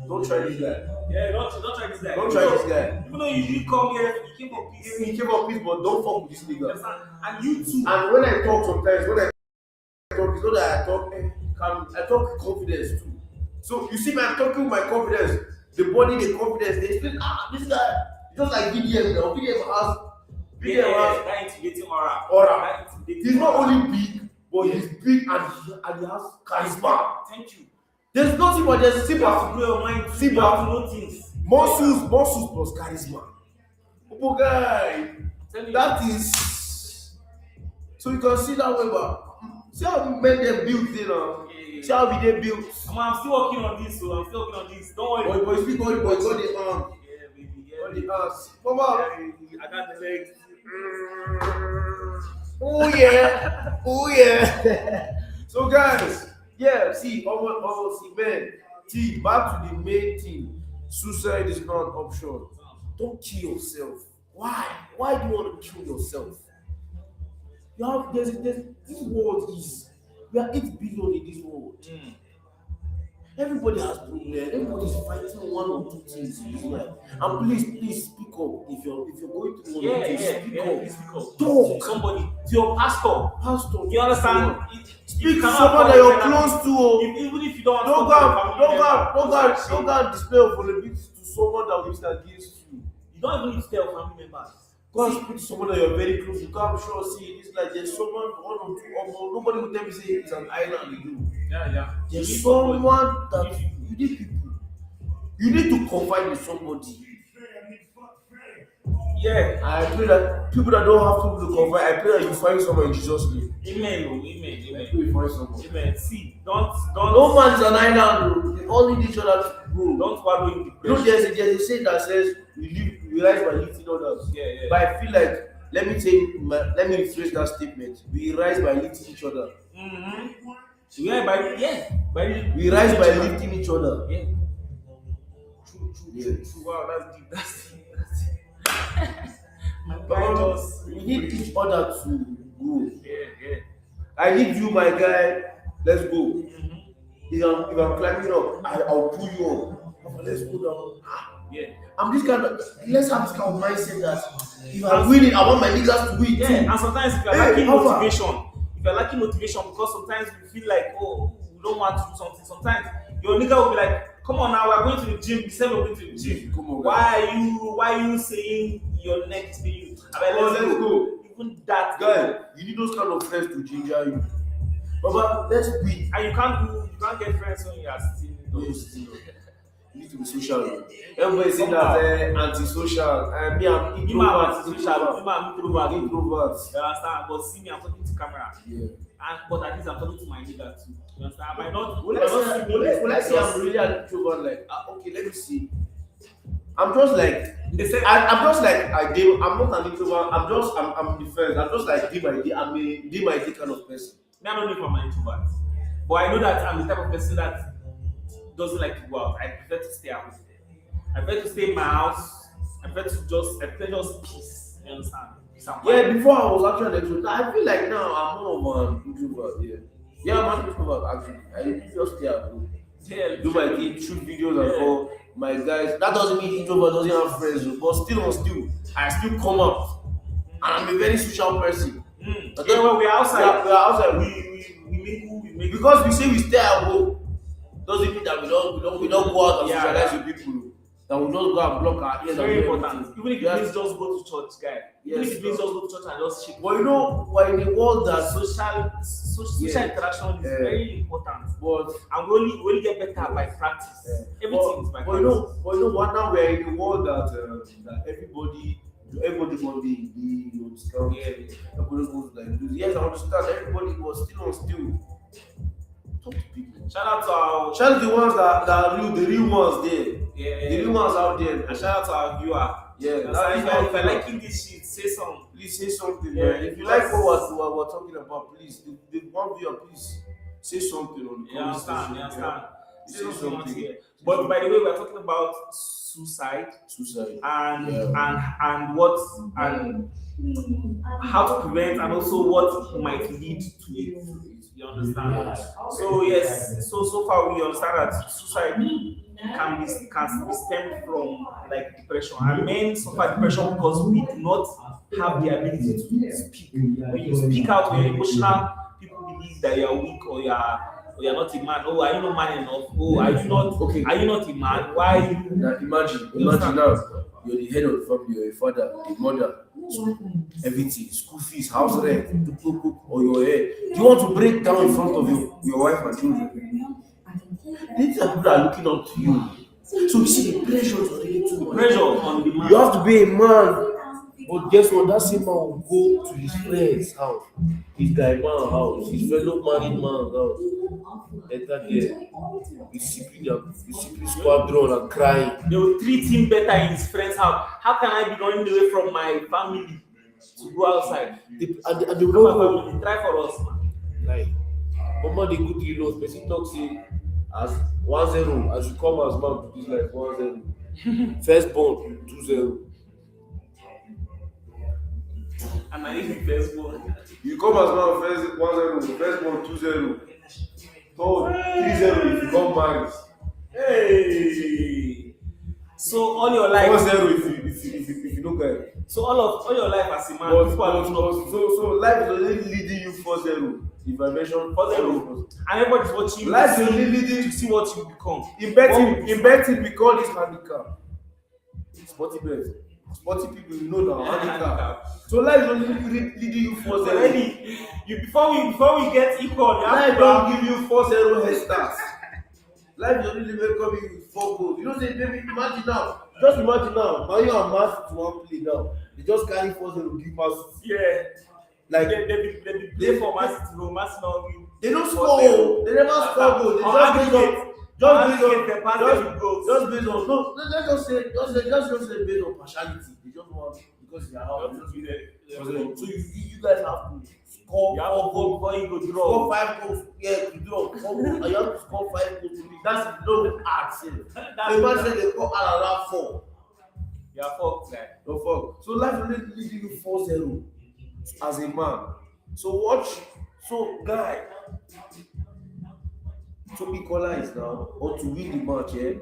don't try this guy. Yeah. Don't try this guy. Don't try this guy. Even though you didn't come here, you came for peace. He came up peace, but don't fuck with this nigga. Understand? And you too. And when I talk sometimes, when I talk, it's not that I talk calm. I talk with confidence too. So you see me, I'm talking with my confidence. The body, the confidence, they feel this guy just like BDM now. BDM has That intimidating aura. aura. That intimidating He's not aura. only big, but he's big and he has charisma. Thank you. There's nothing but there's You have to blow your mind. See, You have to know things. muscles plus charisma. Oh guy, Tell me. that is so you can see that way, but see how we made them build it now. Yeah. See how we they build. I'm still working on this, so I'm still working on this. Don't worry. Boy, speak boy, got the arm. Yeah, baby. Got Yeah, the ass. Come on. yeah, I got the legs. Oh yeah. Oh yeah. So guys, yeah, see, almost see, man. See, back to the main thing. Suicide is not an option. Don't kill yourself. Why? Why do you want to kill yourself? You have this world is we are 8 billion in this world. Everybody has problems. Everybody is fighting one or two things in his life. And please speak up. If you're going through one of things, speak up. Talk. Somebody, to your pastor. Pastor, You understand? Speak to someone that you're close to. Even if you don't Don't want to go and display your vulnerability to someone that is against you. You don't even need to tell family members. Go and speak to someone that you're very close to. Come sure see it's like there's someone one or two or nobody will tell me say it's an island with you. Yeah. There's someone that you need people. You need to confide in somebody. Yeah. I pray that people that don't have people to confide, I pray that you find someone in Jesus' name. Amen. I pray you find someone. Amen. See, don't. No man's an island. We all need each other to grow. Don't wallow in You know, depression. there's a saying that says we rise by lifting others. Yeah. But I feel like let me rephrase that statement. We rise by lifting each other. Mm-hmm. By We rise by lifting each other. Yeah. True. Wow, that's deep. My guy just. We need each other to grow. Yeah. I need you, my guy. Let's go. Mm-hmm. If I'm climbing up, I'll pull you up. Let's go down. Yeah. I'm this kind of. Let's have this kind of mindset that if I'm winning, I want my niggas to win Yeah, too. and sometimes if you're lacking motivation, because sometimes we feel like, oh, we don't want to do something. Sometimes your nigga will be like, come on now, we're going to the gym. We said we're going to the gym. Come on, Why are you saying your next thing? Let's go. Even that Guy, you need those kind of friends to ginger you. But let's win. And you can't get friends when you are sitting those. You need to be social. Everybody saying that antisocial. Me, I'm introvert. Introvert. Introvert. You understand? But see me, I'm talking to camera. Yeah. But at least I'm talking to my nigga too. You understand? I might not. Will I say I'm really an introvert? Like, okay, let me see. I'm just like I'm just like I'm not an introvert. I'm the first. I'm just like day by day. I'm a day by day kind of person. I don't know if I'm an introvert, but I know that I'm the type of person that doesn't like to go out. I prefer to stay at home. I prefer to stay in my house. I prefer just peace. You understand? Yeah, before I was actually an introvert. I feel like now I'm more of an introvert. Yeah, I'm an introvert actually. I just stay at home. Yeah, Do my thing, shoot videos and all. My guys, that doesn't mean introvert doesn't have friends, but still, I still come out. And I'm a very social person. Yeah, when we're outside, we mingle. Because we say we stay at home, doesn't mean that we don't go out and socialize with people. That we just go and block our ears. It's very important. Even if it means just go to church, guy. Even if it means just go to church and just shake. But you know, we're in a world that social interaction is very important. And we only get better by practice. Everything is by practice. But you know what? Now we're in a world that everybody must be on discount. Yeah. Everybody goes like this. Yes, I understand. Everybody was still on still. Talk to people. Shout out the ones that are real, the real ones there. Yeah. The real ones out there. And shout out to our viewer. Yeah. If I liking this shit, say something. Please say something, Yeah. man. If you like what we're talking about, please, the one viewer, please say something on the comment section. You understand? Say something. Here. But by the way, we're talking about suicide and what and how to prevent and also what might lead to it. You understand? So yes, so far we understand that suicide can be stemmed from like depression. And men suffer depression because we do not have the ability to speak. When you speak out, when you're emotional, people believe that you are weak or you are not a man. Oh, are you not man enough? Oh, are you not okay? Are you not a man? Why are you? Now imagine now you're the head of the family, you're a father, a mother, everything, school fees, house rent, or your head. Do you want to break down in front of your wife and children? These are people that are looking up to you. So you see the pressure is already too much. Pressure on the man. You have to be a man. But guess what? That same man will go to his friend's house, his guy man's house, his fellow married man's house. Enter there, he's sipping squadron and crying. They will treat him better in his friend's house. How can I be going away from my family to go outside? And they will family try for us, man. Like, Mama, the good you know, person talk say as 1-0, as you come as man to this life 1-0. Firstborn 2-0. And I need the firstborn. You come as man first 1-0, firstborn 2-0. Third 3-0 if you come married. Hey. So all your life 4-0 if you don't get. So all your life as a man, people are looking up. So life is only leading you 4-0. If I mention 4-0, and everybody's watching. Life is only leading to see what you become. In betting, we call this handicap. Sporty bet. Sporty people, you know now, handicap. So life is only leading you 4-0. Already, before we get equal, you have Life to don't give you 4-0 head starts. Life is only welcome you with 4 goals. You know, say, baby, imagine now. Just imagine now. Man, you are mass to one play now. They just carry 4-0, give mass. yeah. Like, They play for Man City, no Man City not win. they don't score. They never score goals. They just based on no. Let's just say based on partiality. They just want because they are out. So you guys have to score 4 goals before you go draw. Score 5 goals. Yeah, to draw 4 goals. And you have to score 5 goals to win. That's no hard. The man said they score around 4. You are fucked, guy. No fuck. So life will lead you 4-0 as a man. So watch. So guy. To equalize now or to win the match, yeah.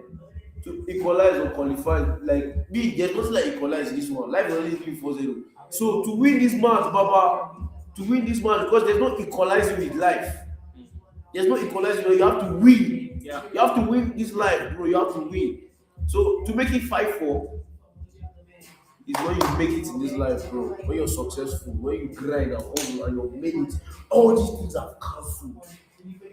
To equalize or qualify, like me, there's nothing like equalize this one. Life will only give 4-0. So to win this match, Baba, because there's no equalizing with life. There's no equalizing, you have to win. Yeah. You have to win this life, bro. You have to win. So to make it 5-4 is when you make it in this life, bro. When you're successful, when you grind and hustle and you've made it, all these things have cancelled.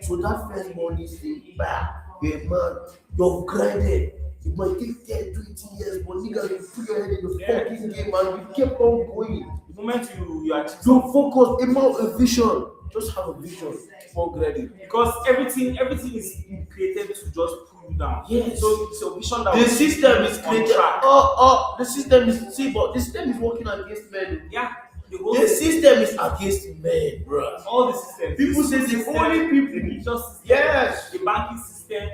So that first morning say, bah, you're a man, you've grinded. It might take 10, 20 years, but nigga, you put your head in the fucking game and you kept on going. The moment you are don't focus, a vision. Just have a vision for grinding. because everything is created to just pull you down. Yes. So it's a vision that The system is created. track. The system is but the system is working against men. Yeah. The system is against men, bro. All the systems. People say the only people. The religious system. Yes. The banking system.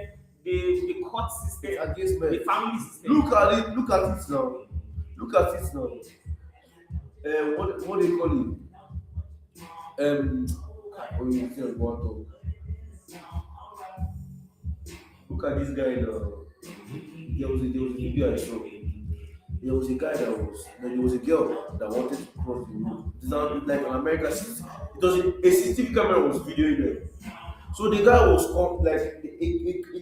The court system. Against men. The family system. Look at it now. What they call it? When you think of one talk. Look at this guy now. There was a video I saw. There was a girl that wanted to cross the road. It's not like an American system. It was a CCTV camera was videoing them. So the guy was a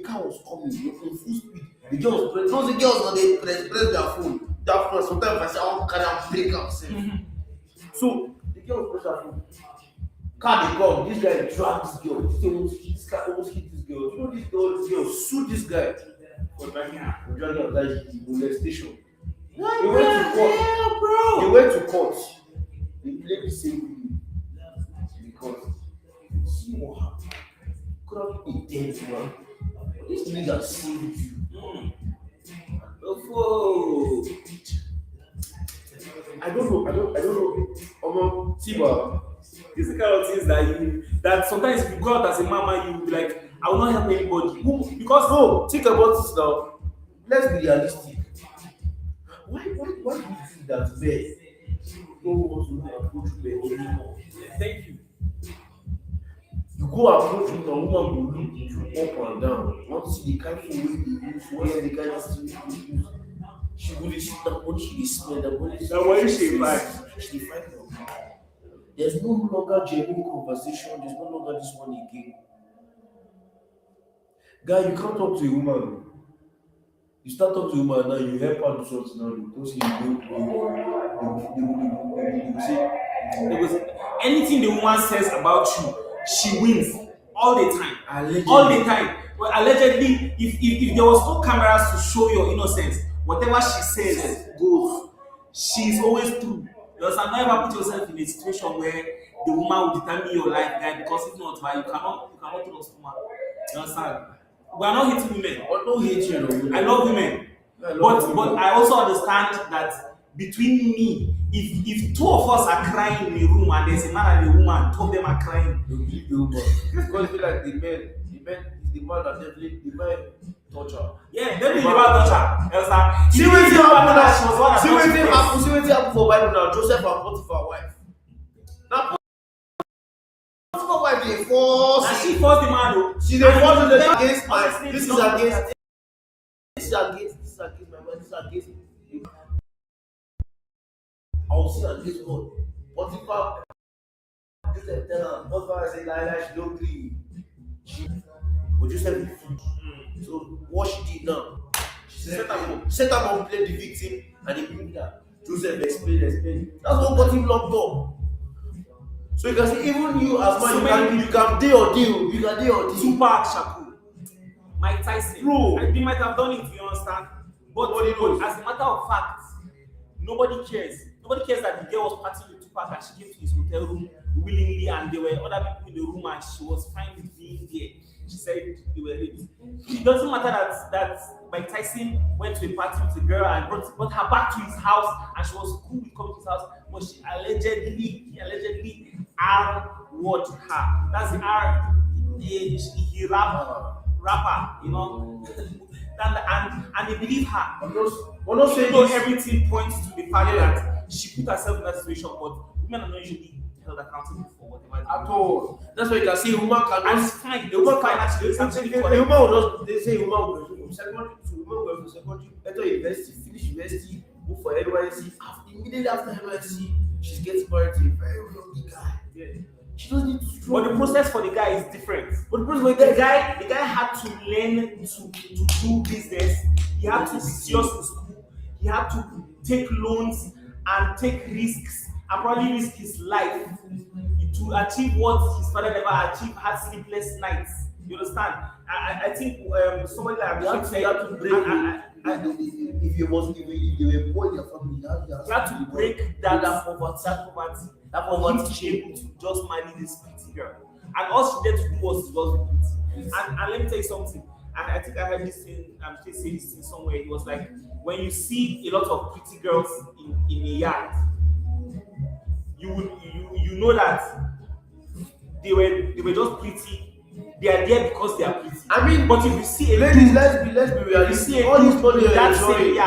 car was coming in full speed. The girl was those the girls when they press their phone. That phone sometimes I say I want to carry and break out. So the girl was press her phone. Car they come, this guy dragged this girl. This guy almost hit this girl. You know this girl sued this guy for dragging her like molestation. They went to court. They played the same video because see what happened. Could have been a dead man. This nigga saved you. Oh, I don't know. Tiba. these are the kind of things that sometimes if you go out as a mama, you will be like, I will not help anybody. Because No, think about this now. Let's be realistic. Why do you think that men don't want to approach men anymore? thank you. You go approach women, a woman will look you up and down. Want to see the kind of way they use, what the kind of thing they use. She will sit down, when she is smell, she fight. There's no longer genuine conversation, there's no longer this one again. Guy, you can't talk to a woman. You start talking to a woman now, you help her do something now, you don't see There was anything the woman says about you, she wins all the time. Allegedly. All the time. Well, allegedly, if there was no cameras to show your innocence, whatever she says goes. She's always true. You understand? Never put yourself in a situation where the woman will determine your life, guy, because if not, you cannot trust woman. You understand? We are not hating women. Or no hatred of women. I love women. But I also understand that between me, if two of us are crying in a room and there's a man and a woman, two of them are crying. You believe the woman. Because I feel like the man is the man that definitely the man torture. Yeah, definitely the man torture. You understand? See what happened now. She was one See what happened for Bible now. Joseph and Potiphar's wife. Now Potiphar's wife they force. And she forced the man though. She they force them against my. This is against my wife. This is against. I will see against God. Potiphar. Joseph tell her. Potiphar say like she don't agree. But Joseph refused. So what she did now? She set up and played the victim and he bring her. Joseph explain. That's what got him locked up. So you can see, even you as So man, you can deal. You can deal. Tupac Shakur, Mike Tyson. Bro. And they might have done it, you understand? But Nobody knows. as a matter of fact, nobody cares. Nobody cares that the girl was partying with Tupac and she came to his hotel room willingly and there were other people in the room and she was fine with being there. She said they were raped. It doesn't matter that Mike Tyson went to a party with a girl and brought her back to his house and she was cool with coming to his house, but he allegedly R-word her. That's the R. He rapper, you know. and they believe her. We're not saying this. Everything points to the fact that she put herself in that situation, but women are not usually held accountable for whatever at all. That's why you can see a woman cannot. And it's fine. The woman can actually. A woman will just. They say a woman will go from secondary to woman will go from secondary, enter university, finish university, go for NYSC. Immediately after NYSC, she gets married to a very wealthy guy. Yeah. She doesn't need to struggle. But the process for the guy is different. But the process the guy had to learn to do business. He had to be serious in school. He had to take loans and take risks and probably risk his life to achieve what his father never achieved. Had sleepless nights. You understand? I think somebody like you have to break. If you were poor in your family, you have to break that poverty. That poverty to be able to just marry this pretty girl. And all she did to do was be pretty. And let me tell you something. And I think I heard this thing, I'm still saying this thing somewhere. It was like, when you see a lot of pretty girls in a yard, you know that they were just pretty. They are there because they are pretty. I mean, but if you see a ladies, let's be realistic. All this money you are enjoying,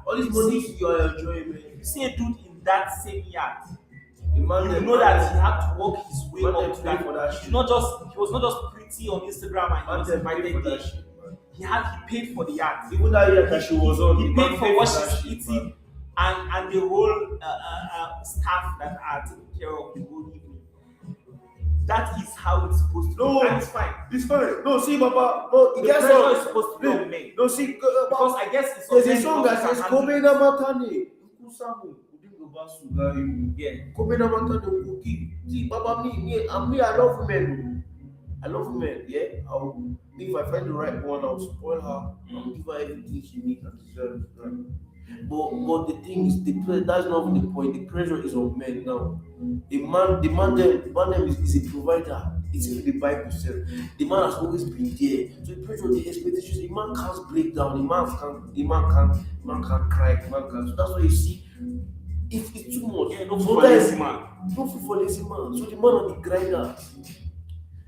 all this money you are enjoying. If you see a dude in that same yard, you know that he had to work his way up to that. He was not just pretty on Instagram and he was invited there. He paid for the yard. Even that yard that she was on, he paid for what she's eating and the whole staff that are taking care of the whole evening. That is how it's supposed to be. No, and it's fine. It's fine. No, see, Papa. No, the pressure is supposed to be on men. No, see, because I guess it's there's a song that says Kobe na matane. Yeah. Kobe na matane. See, Papa, me, I love women. I love women. Yeah. If I find the right one, I'll spoil her. I'll give her everything she needs and deserves. Right? But the thing is, that's not even the point. The pressure is on men now. The man them is a provider. It's in the Bible itself. The man has always been there. So the pressure, the expectations, the man can't break down. The man can't cry. The man can't. So that's why you see, if it's too much, don't fall for lazy man. Don't fall for lazy man. So the man on the grinder.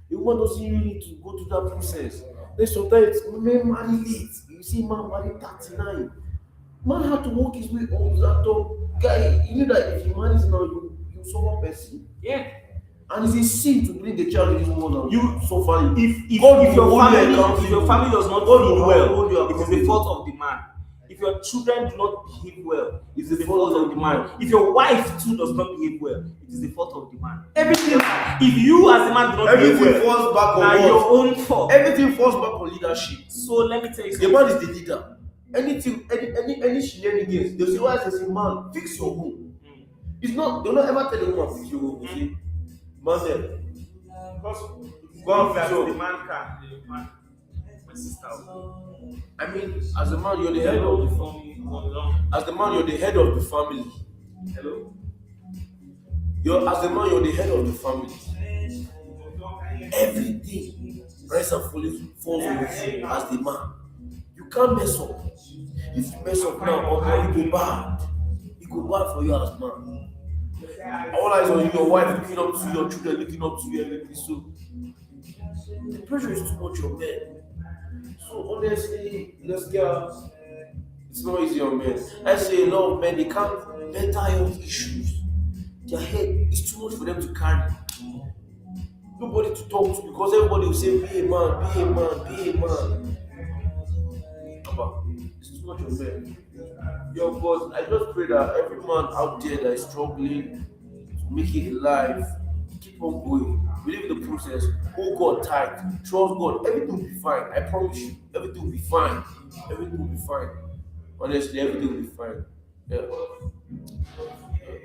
The woman doesn't really need to go through that process. Then sometimes men marry late. You see, man marry 39. Man had to walk his way up to that top. Guy, you know that if you marry now, you suffer person. Yeah. And it's a sin to bring the child in this world now. You suffer. If your family does not behave well, it is the fault of the man. If your children do not behave well, it is the fault of the man. If your wife too does not behave well, it is the fault of the man. Everything. If you as a man do not behave well, falls back on your own fault. Everything falls back on leadership. So let me tell you something. The man is the leader. Anything, any shenanigans, they'll say, why as a man, fix your home. It's not, they'll not ever tell the woman, fix your home. See? Man said, go and fix the man car. My sister. I mean, as a man, you're the head of the family. As the man, you're the head of the family. Hello? As a man, you're the head of the family. Everything rests and falls on you as the man. You can't mess up. If you mess up now, you go bad. You go bad for you as man. All eyes on you, your wife looking up to you, your children looking up to you, everything. So the pressure is too much on men. So honestly, it's not easy on men. I say a lot of men, they can't mental health issues. Their head is too much for them to carry. Nobody to talk to because everybody will say, be a man. It's too much of them. Yo, but I just pray that every man out there that is struggling to make it alive, keep on going. Believe in the process. Hold God tight. Trust God. Everything will be fine. I promise you. Everything will be fine. Everything will be fine. Honestly, everything will be fine. Yeah.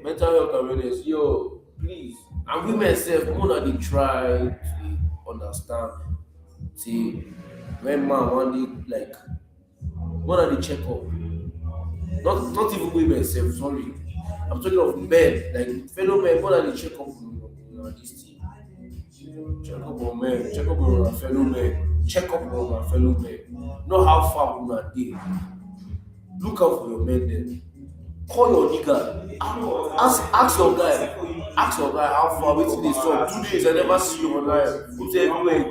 mental health awareness, yo, please. And women self, more than they try to understand. See, when man one day like more than they check up. Not even women self, sorry. I'm talking of men, like fellow men, more than they check up on this thing. Check up on men, check up on our fellow men, check up on our fellow men. Know how far we are there. Look out for your men then. Call your nigga. Ask your guy how far waiting they saw. 2 days I never see you online. Who's everywhere?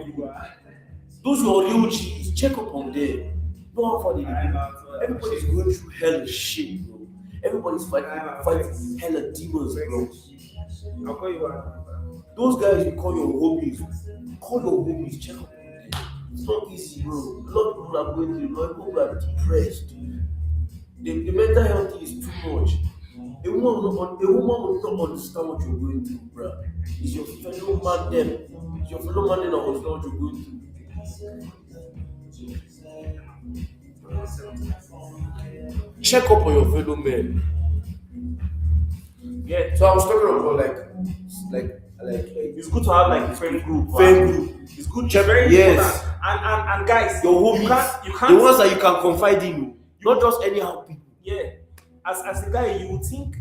Those your real G's, check up on them. Know how far they do. Everybody's going through hell and shit, bro. Everybody's fighting hella demons, bro. I'll call you back. Those guys you call your homies. Call your homies, check up on them. It's not easy, bro. A lot of people are going through, a lot of people are depressed. The mental health is too much. A woman will not understand what you're going through, bro. It's your fellow man them. It's your fellow man them that understand what you're going through. Check up on your fellow men. Yeah. So I was talking about like It's good to have like a friend group. It's good. Check, Very yes. important. And guys, Your homies, you can't the ones that you can confide in, not just anyhow people. yeah. As a guy, you would think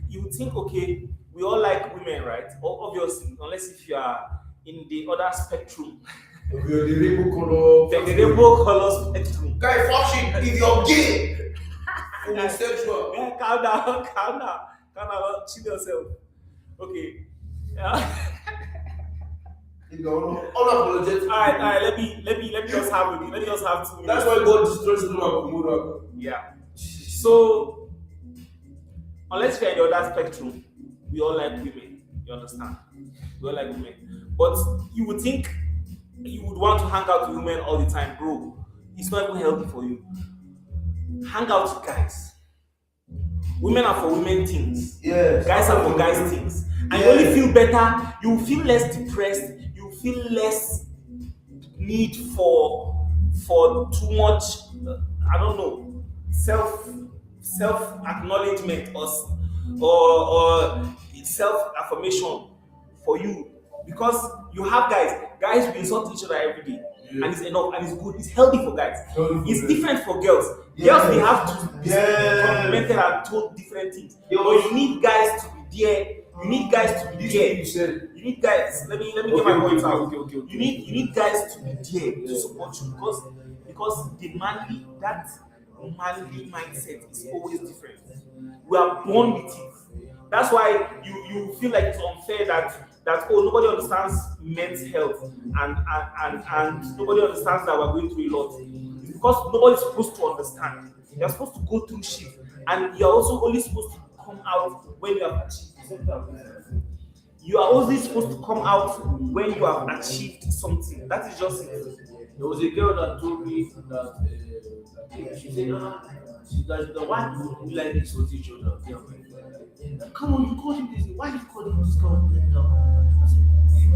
okay, we all like women, right? Obviously, unless if you are in the other spectrum. The rainbow color. The rainbow color spectrum. Guy, fuck shit. If you're gay, homosexual. Yeah, calm down, chill yourself. Okay. Unapologetic. Alright, let me just have 2 minutes. That's why God destroys the Gomorrah. Yeah. So unless you're in the other spectrum, we all like women. You understand? We all like women. But you would think you would want to hang out with women all the time, bro. It's not even healthy for you. Hang out with guys. Women are for women things. Yes. Guys are for guys things. And you Yes. only feel better, you feel less depressed, you feel less need for too much I don't know, self acknowledgement or self affirmation for you, because you have guys will insult each other every day. And it's enough and it's good, it's healthy for guys. It's different for girls. Girls, they have to be complimented and told different things. But you need guys to be there. You need guys to be there. You need guys. Let me get my point out. Okay. You need guys to be there to support you, because the manly mindset is always different. We are born with it. That's why you feel like it's unfair that nobody understands men's health and nobody understands that we're going through a lot. It's because nobody's supposed to understand. You're supposed to go through shit, and you're also only supposed to come out when you have achieved. You are only supposed to come out when you have achieved something. That is just it. There was a girl that told me that she said, why do you like this with each other? Come on, you called him this. Why you call him this girl now?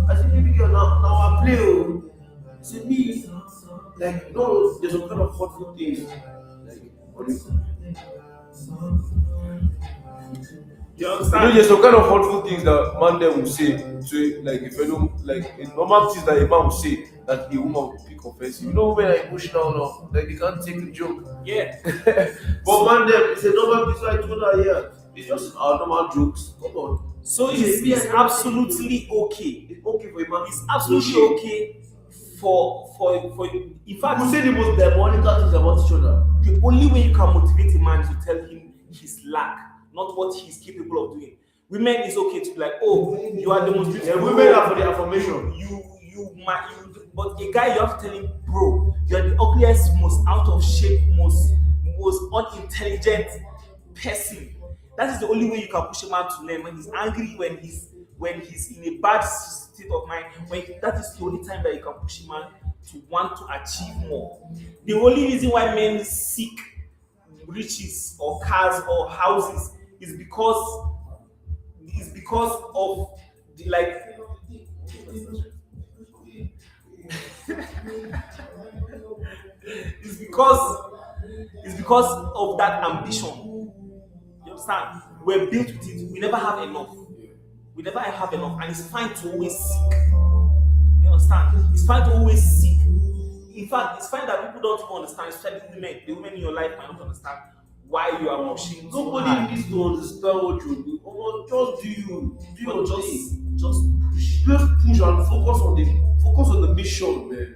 I said, baby girl, now I play. She said, me, like, no, there's some kind of hurtful things. Like, what do you call it? You understand? There's some kind of hurtful things that man then will say to, like, if you know, like, in normal things that a man will say that a woman will pick offensive. You know when I push down now, like they can't take the joke. Yeah. But man then it's a normal thing, so I told her, yeah, it's just our normal jokes. Come on. So it's absolutely okay. It's okay for a man. It's absolutely okay for in fact, You say the most diabolical things about each other. the only way you can motivate a man is to tell him his lack, not what he's capable of doing. Women is okay to be like, oh, you are the most beautiful. Women are for the affirmation. But a guy, you have to tell him, bro, you are the ugliest, most out of shape, most unintelligent person. That is the only way you can push a man to learn. When he's angry, when he's in a bad state of mind, that is the only time that you can push a man to want to achieve more. The only reason why men seek riches or cars or houses is because of the it's because of that ambition. You understand? We're built with it. We never have enough. We never have enough, and it's fine to always seek. You understand? It's fine to always seek. In fact, it's fine that people don't even understand, especially women. The women in your life might not understand why you are pushing so hard. Nobody needs to understand what you do. Just do you. Do But your just thing. push. Just push and focus on the mission, man.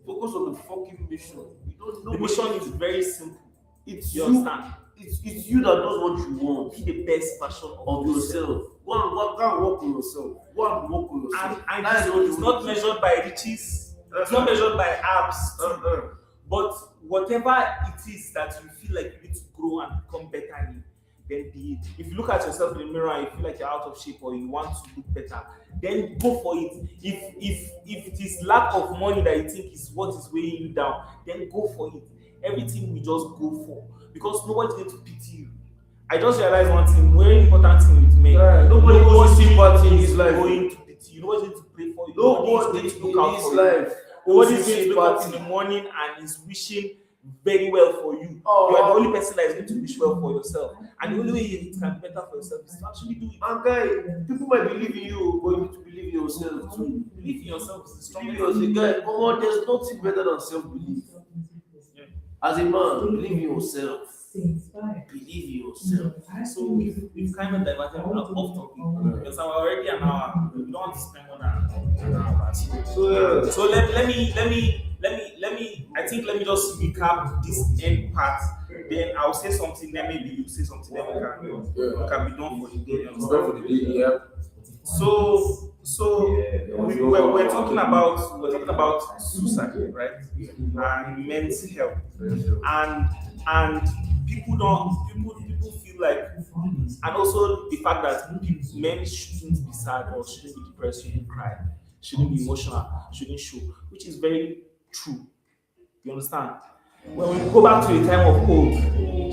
Focus on the fucking mission. You don't know The mission is very simple. it's You you. understand? It's you that does what you want Be the best version of yourself. Go and work on yourself. Go and work on yourself. And That is what it's you not want. measured by riches. It's not measured by apps. But whatever it is that you feel like you need to grow and become better in, then be it. If you look at yourself in the mirror and you feel like you're out of shape or you want to look better, then go for it. If it is lack of money that you think is what is weighing you down, then go for it. Everything we just go for, because nobody's going to pity you. I just realized one thing, very important thing with men. Yeah, nobody goes to sympathy in is his life. going to pity you. Nobody's going to pray for you. Nobody is in going to look out his for you. life. Nobody's going to look up in the morning and is wishing very well for you. Oh. You are the only person that is going to wish well for yourself. And the only way it can be better for yourself is to actually do it. And guy, people might believe in you, but you need to believe in yourself too. Believe in yourself is the Believe strongest in yourself, guy. Come on, there's nothing better than self-belief. Yeah. As a man, believe in yourself. Believe in yourself. So we've kind of diverted off topic because we're already an hour. We don't want to spend more than an hour. So let me just recap this end part. Then I'll say something. Then maybe you say something. Then we can be done for the day. You understand? So we're talking about suicide, right? And men's health, and people feel like, and also the fact that men shouldn't be sad or shouldn't be depressed, shouldn't cry, shouldn't be emotional, shouldn't show, which is very true. You understand? When we go back to the time of old,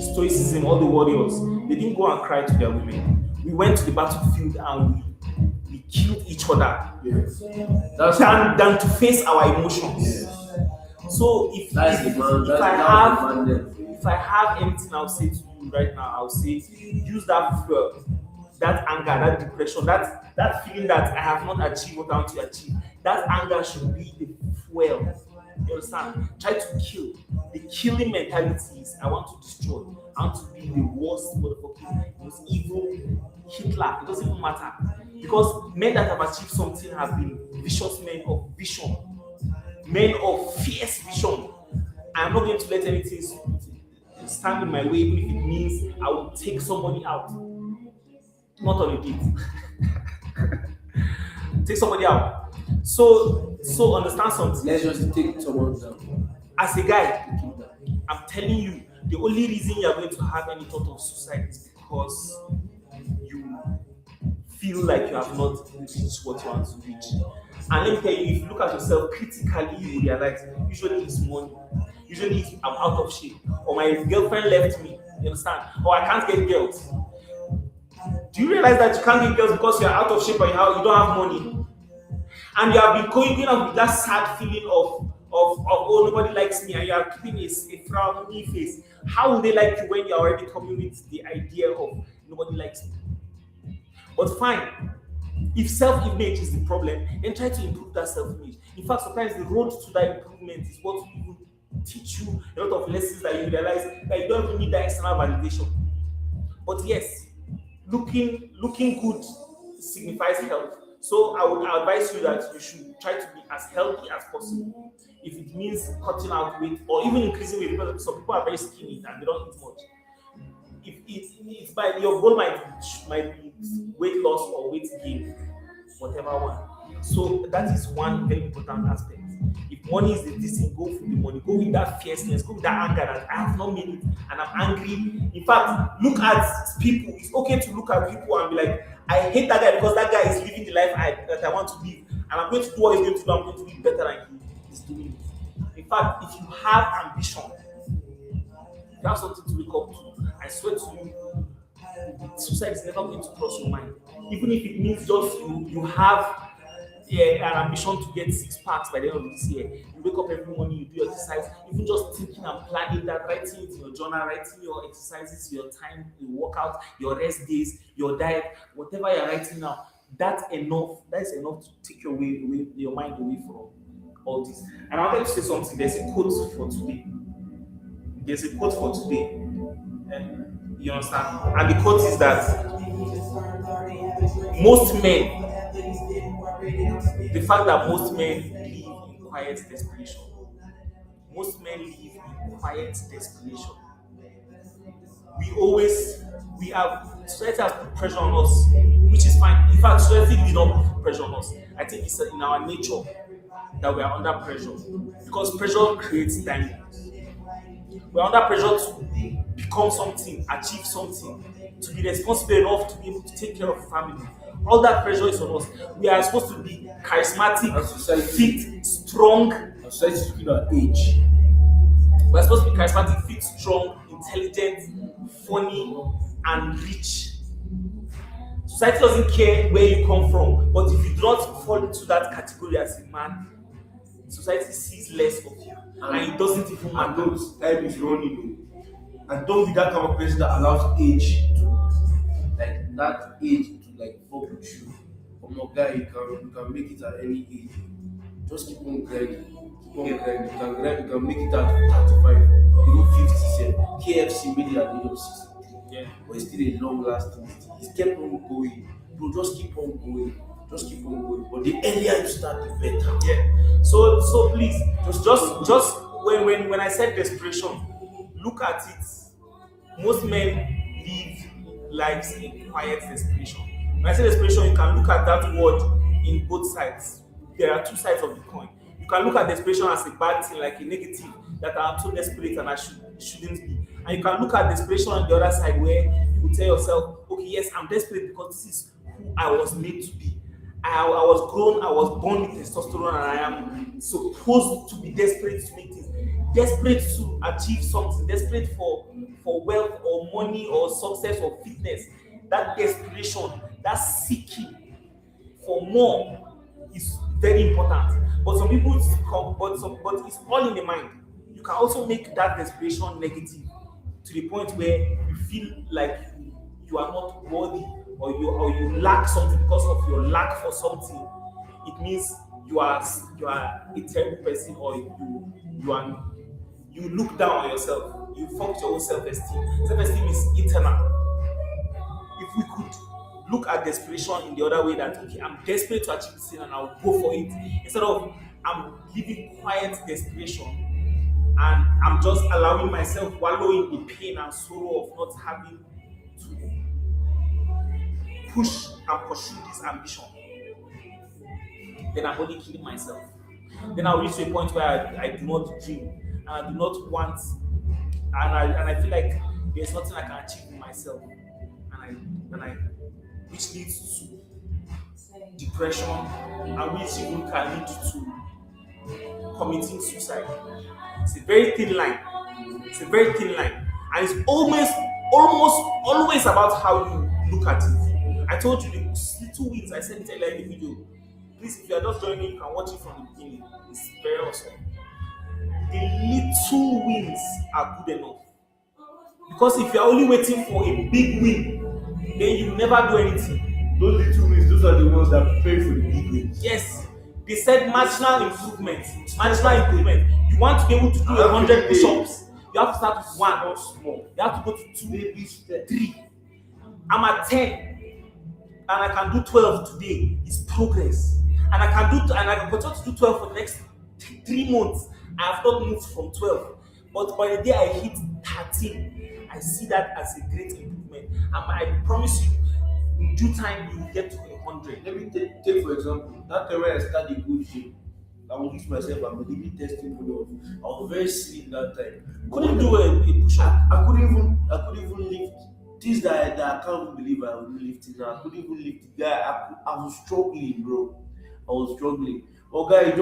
stoicism, all the warriors, they didn't go and cry to their women. We went to the battlefield and we killed each other than to face our emotions. So if I have anything I'll say to you right now, I'll say use that fuel, that anger, that depression, that feeling that I have not achieved what I want to achieve. That anger should be the fuel. You understand? Try to kill. The killing mentality is I want to destroy. I want to be the worst motherfucking, most evil Hitler. It doesn't even matter. Because men that have achieved something have been vicious men of vision. Men of fierce vision. I'm not going to let anything stand in my way, even if it means I will take somebody out. Not on a date. Take somebody out. So understand something. Let's just take someone down. As a guy, I'm telling you, the only reason you're going to have any thought of suicide is because you feel like you have not reached what you want to reach. And let me tell you, if you look at yourself critically, you realize usually it's money. Usually it's I'm out of shape. Or my girlfriend left me. You understand? Or I can't get girls. Do you realize that you can't get girls because you're out of shape or you don't have money? And you have been going on with that sad feeling of oh, nobody likes me, and you are keeping a frowny face. How will they like you when you're already coming with the idea of nobody likes me? But fine, if self-image is the problem, then try to improve that self-image. In fact, sometimes the road to that improvement is what will teach you a lot of lessons that you realize that you don't even need that external validation. But yes, looking good signifies health. So I would advise you that you should try to be as healthy as possible. If it means cutting out weight or even increasing weight, because some people are very skinny and they don't eat much. If it's by your goal might be weight loss or weight gain, whatever one. So that is one very important aspect. If money is the thing, go for the money. Go with that fierceness. Go with that anger that I have not made it and I'm angry. In fact, look at people. It's okay to look at people and be like, I hate that guy because that guy is living the life that I want to live. And I'm going to do what he's going to do. I'm going to live better than he is doing it. In fact, if you have ambition, if you have something to look up to, I swear to you, suicide is never going to cross your mind. Even if it means just you have yeah, an ambition to get 6 packs by the end of this year. You wake up every morning, you do your exercise, even just thinking and planning that, writing it in your journal, writing your exercises, your time, your workout, your rest days, your diet, whatever you're writing now, that's enough. That's enough to take your mind away from all this. And I wanted to say something. There's a quote for today. There's a quote for today. And you understand? And the quote is that most men, the fact that most men live in quiet desperation. Most men live in quiet desperation. We always, we have, society has put pressure on us, which is fine. In fact, society did not put pressure on us. I think it's in our nature that we are under pressure because pressure creates diamonds. We're under pressure to become something, achieve something, to be responsible enough to be able to take care of family. All that pressure is on us. We are supposed to be charismatic, And society, fit, strong. and society is looking at age. We're supposed to be charismatic, fit, strong, intelligent, funny, and rich. Society doesn't care where you come from, but if you do not fall into that category as a man, society sees less of you, and it doesn't even And matter. those time is running. And don't be that kind of person that allows age to, like that age to like fuck with you. From a guy, you can make it at any age. Just keep on grinding. Keep on grinding. You can grind, you can make it at 35, even 57. KFC made it at the age of 63. Yeah. But it's still a long lasting. He's kept on going. Bro, just keep on going. Just keep on going. But the earlier you start, the better. Yeah. So please, just when I said desperation, look at it. Most men live lives in quiet desperation. When I say desperation, you can look at that word in both sides. There are two sides of the coin. You can look at desperation as a bad thing, like a negative, that I'm so desperate and I shouldn't be. And you can look at desperation on the other side where you will tell yourself, okay, yes, I'm desperate because this is who I was made to be. I was grown, I was born with testosterone, and I am supposed to be desperate to make things, desperate to achieve something, desperate for wealth or money or success or fitness. That desperation, that seeking for more is very important. But some people but it's all in the mind. You can also make that desperation negative to the point where you feel like you are not worthy or you lack something because of your lack for something. It means you are a terrible person or you look down on yourself. You fuck your own self-esteem. Self-esteem is eternal. If we could look at desperation in the other way, that okay, I'm desperate to achieve this thing and I'll go for it, instead of I'm living quiet desperation and I'm just allowing myself wallow in the pain and sorrow of not having to push and pursue this ambition, then I'm only killing myself. Then I'll reach to a point where I do not dream and I do not want, and I feel like there's nothing I can achieve in myself, and I which leads to depression, and which even can lead to committing suicide. It's a very thin line. It's a very thin line, and it's almost always about how you look at it. I told you the little wins. I said it earlier in the video. Please, if you are just joining, you can watch it from the beginning. It's very awesome. The little wins are good enough. Because if you are only waiting for a big win, then you never do anything. Those little wins, those are the ones that prepare for the big wins. Yes, they said marginal improvement. Marginal improvement. You want to be able to do 100 push-ups, you have to start with one or small. You have to go to 2, maybe 3. I'm at 10, and I can do 12 today. It's progress, and I can continue to do 12 for the next 3 months. I have not moved from 12, but by the day I hit 13, I see that as a great improvement. And I promise you, in due time, you will get to 100. Let me take for example, that time when I started good gym, I will use myself, I'm a living testimony of I was very slim that time. Couldn't do a push-up. I couldn't even lift things that I can't even believe I was lifting now. I couldn't even lift it. Guy, I was struggling, bro. I was struggling. But guy,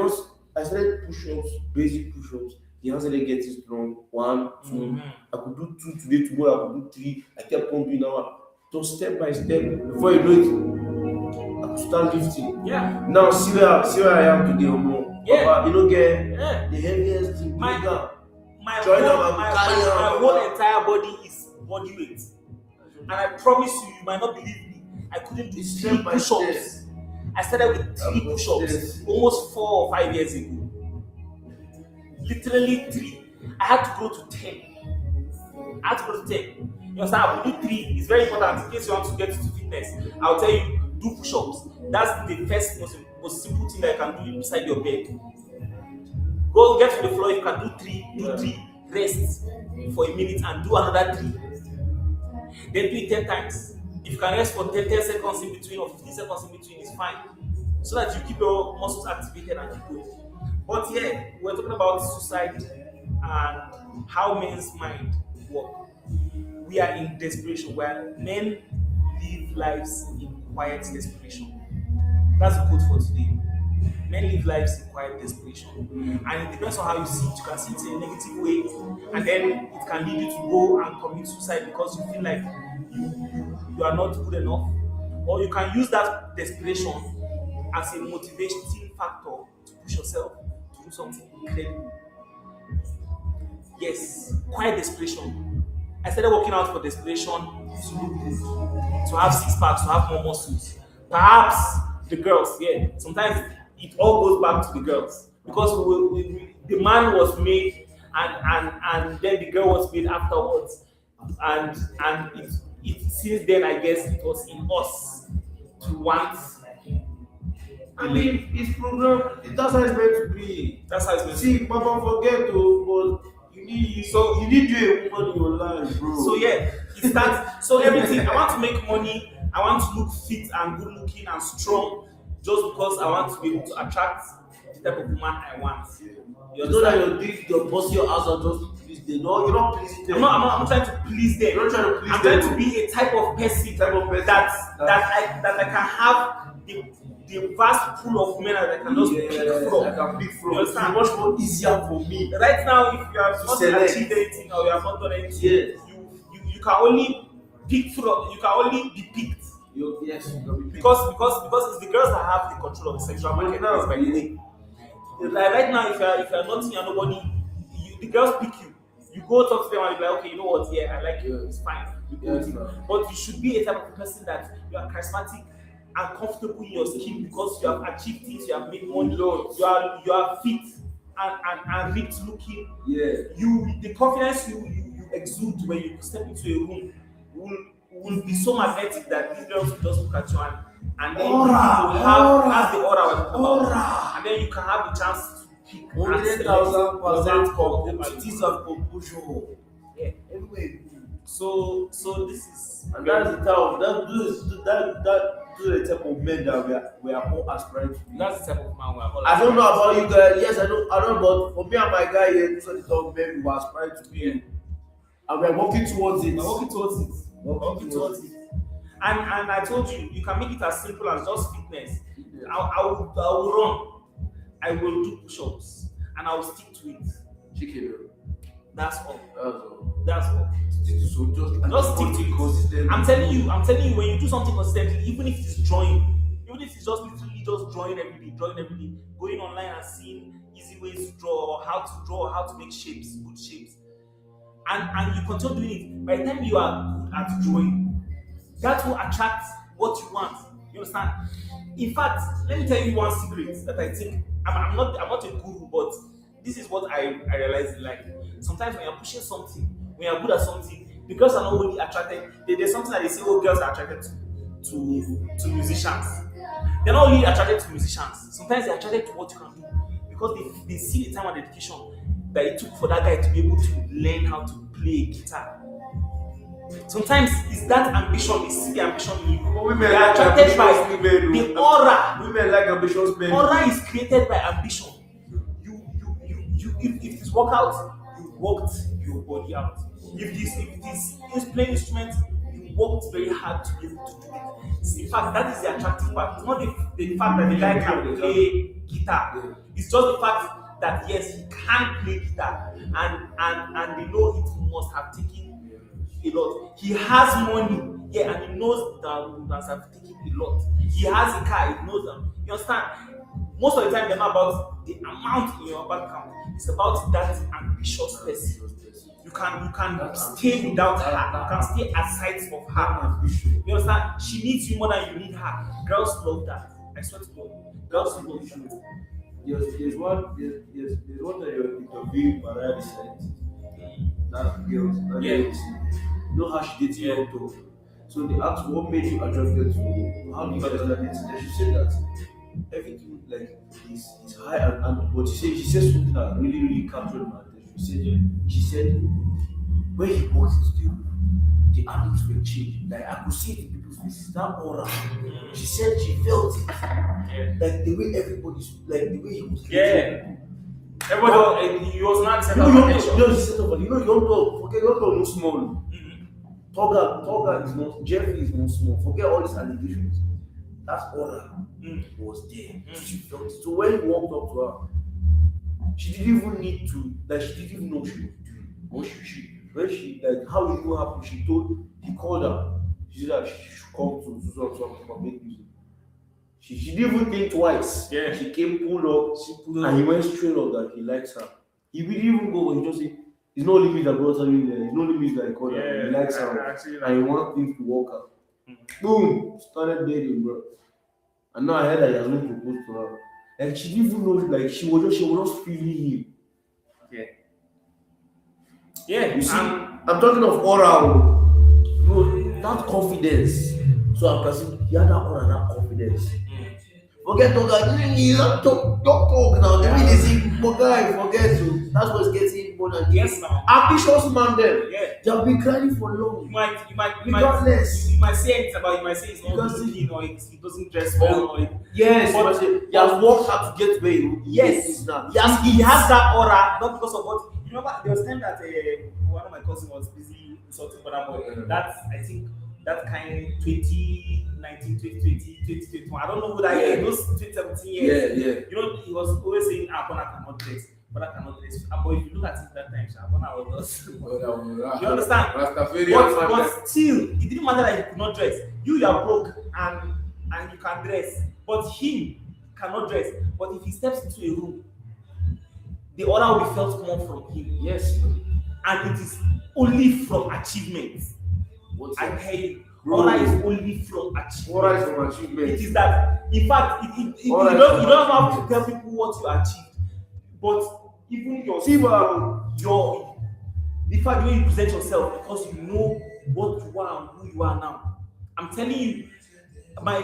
I started push-ups, basic push-ups. The hands started getting strong. 1, 2. Mhm. I could do 2 today, tomorrow I could do 3. I kept on doing that. Just step by step. Before you know it, Start lifting. Yeah. Now see where I am today, Omo. Yeah. Papa, you know get Yeah. the heaviest thing. My bigger. my Join whole, them and my, carry my, my on, whole Baba. entire body is body weight. And I promise you, you might not believe me. I couldn't do It's 3 step by push-ups. step. I started with 3 push-ups Yes. almost 4 or 5 years ago. Literally 3. I had to go to 10. I had to go to 10. You understand? I will do 3. It's very important in case you want to get into fitness. I'll tell you, do push-ups. That's the first most simple thing that you can do beside your bed. Go get to the floor. If you can do 3, do 3. Rest for a minute and do another 3. Then do it 10 times. If you can rest for 10 seconds in between or 15 seconds in between, it's fine. So that you keep your muscles activated and keep going. But yeah, we're talking about suicide and how men's mind work. We are in desperation where men live lives in quiet desperation. That's the quote for today. Men live lives in quiet desperation. And it depends on how you see it. You can see it in a negative way, and then it can lead you to go and commit suicide because you feel like you are not good enough. Or you can use that desperation as a motivating factor to push yourself to do something incredible. Yes, quiet desperation. I started working out for desperation to look good, to have 6 packs, to have more muscles. Perhaps the girls, yeah. Sometimes it all goes back to the girls because the man was made and then the girl was made afterwards, and it since then I guess it was in us to want. I mean, it's program. That's how it's meant to be. That's how it's meant to See, Papa, forget to, but you need you a woman in your life, bro. So yeah, it starts. So everything. I want to make money. I want to look fit and good looking and strong, just because I want to be able to attract the type of woman I want. You know that your dick, your boss, your ass are just to please them. No, you're not pleasing them. I'm trying to please them. You're not trying to please I'm them. trying to be a type of person that I can have the vast pool of men that I can just pick from. I can pick from. You It's understand? much more easier for me. Right now, if you have not select. achieved anything or you have not done anything, Yes. you can only pick from. You can only be picked. Yes, you can be picked. Because it's the girls that have the control of the sexual market. now, By the way, like right now, if you're nothing and nobody, the girls pick you. You go talk to them and you're like, okay, you know what? Yeah, I like you. It's fine. You go with it. But you should be a type of person that you are charismatic and comfortable in your skin because you have achieved things, you have made money, you are fit and ripped looking. Yeah. The confidence you exude when you step into a room will be so magnetic that these girls will just look at you and then you will have the aura we're talking about. And then you can have the chance to pick 100,000% cities of composure. Yeah. Anyway, So this is and that's the type the type of men that we are all aspiring to be. that's the type of man we are all I don't know about you guys. Yes, I don't, but for me and my guy here, these are the type of men we are aspiring to be. Yeah. And we are working towards it. We're working towards it. Working towards it. And I told you, you can make it as simple as just fitness. I will run. I will do push-ups. And I will stick to it. Chicken. That's all. That's all. Stick to so just stick to it. consistent. I'm telling you, when you do something consistently, even if it's drawing, even if it's just literally just drawing every day, going online and seeing easy ways to draw, or how to draw, how to make shapes, good shapes. And you continue doing it. By the time you are good at drawing, that will attract what you want. You understand? In fact, let me tell you one secret that I think I'm not a guru, but this is what I realize in life. Sometimes when you're pushing something, when you're good at something, the girls are not only attracted. There's something that they say, oh, girls are attracted to musicians. They're not only attracted to musicians. Sometimes they're attracted to what you can do because they see the time and dedication that it took for that guy to be able to learn how to play guitar. Sometimes it's that ambition, they see the ambition in you. Women They are like attracted by ambitious women. the aura. Women like ambitious men. Aura is created by ambition. If it's workout, you worked your body out. If it is playing instrument, you worked very hard to be able to do it. In fact, that is the attractive part. It's not the fact that the guy can play guitar. It's just the fact that yes, he can play guitar, and they know it must have taken a lot. He has money. Yeah, and he knows that women's have taken a lot. He has a car, he knows them. You understand? Most of the time, they're not about the amount in your bank account. It's about that ambitious person. You can stay without her. You can stay aside of her. You understand? She needs you more than you need her. Girls love that. I swear to God. Girls love that. There's one that you're interviewing Mariah said. That girl, Yeah. you know how she did it too. So they asked what made you attracted to how do you guys started dating? And she said that everything like is high and but she said something that really captured my attention. She said when he walked into the room, the atmosphere changed. Like I could see it in people's faces, that aura. She said she felt it. Yeah. Like the way everybody's like the way he was Yeah. Everybody, he was not set you up know, attention. you know, you don't talk. Forget, don't talk no small. Toga is not. Jeffrey is not small. Forget all these allegations. That's aura was there. She felt it. So when he walked up to her, she didn't even need to. Like she didn't even know what she was doing. What when she like how it even happened. He called her. She said that she should come to make music. She didn't even think twice. Yeah. She came, pulled up, and he went straight up that he likes her. He didn't even go, but he just said, "It's no limit that brought her in there. It's no limit that he called her. He likes her, Actually, and he wants things to work out." Boom, started dating, bro. And now I heard that he has not proposed to her. Like she didn't even know, like she was just feeling him. Yeah. You see, I'm talking of aura, bro. That confidence. So I'm perceiving he had that aura, that confidence. Forget talk, you don't talk now. The way they say, forget to. That's what's getting more than Yes, now. ambitious man them. Yeah. They have been crying for long. You might Regardless. you might say anything about it, you might say it's not Because clean or he doesn't dress well or Yes, But- but he has worked hard to get where he Yes. is now. he has that aura, not because of what you remember there was time that one of my cousins was busy insulting Brother Boy. That's I think that kind 2019, 2020, 2021. I don't know who that year, those 2017 years. Yeah. You know, he was always saying, Abona cannot dress. But if you look at it that time, Abona was just. You understand? But still, it didn't matter that he could not dress. You are broke and you can dress. But him cannot dress. But if he steps into a room, the aura will be felt more from him. Yes. And it is only from achievements. I tell you, aura is only from achievement. Aura is from achievement. It is that, in fact, you don't have to tell people what you achieved, but even the fact the way you present yourself, because you know what you are and who you are now. I'm telling you, my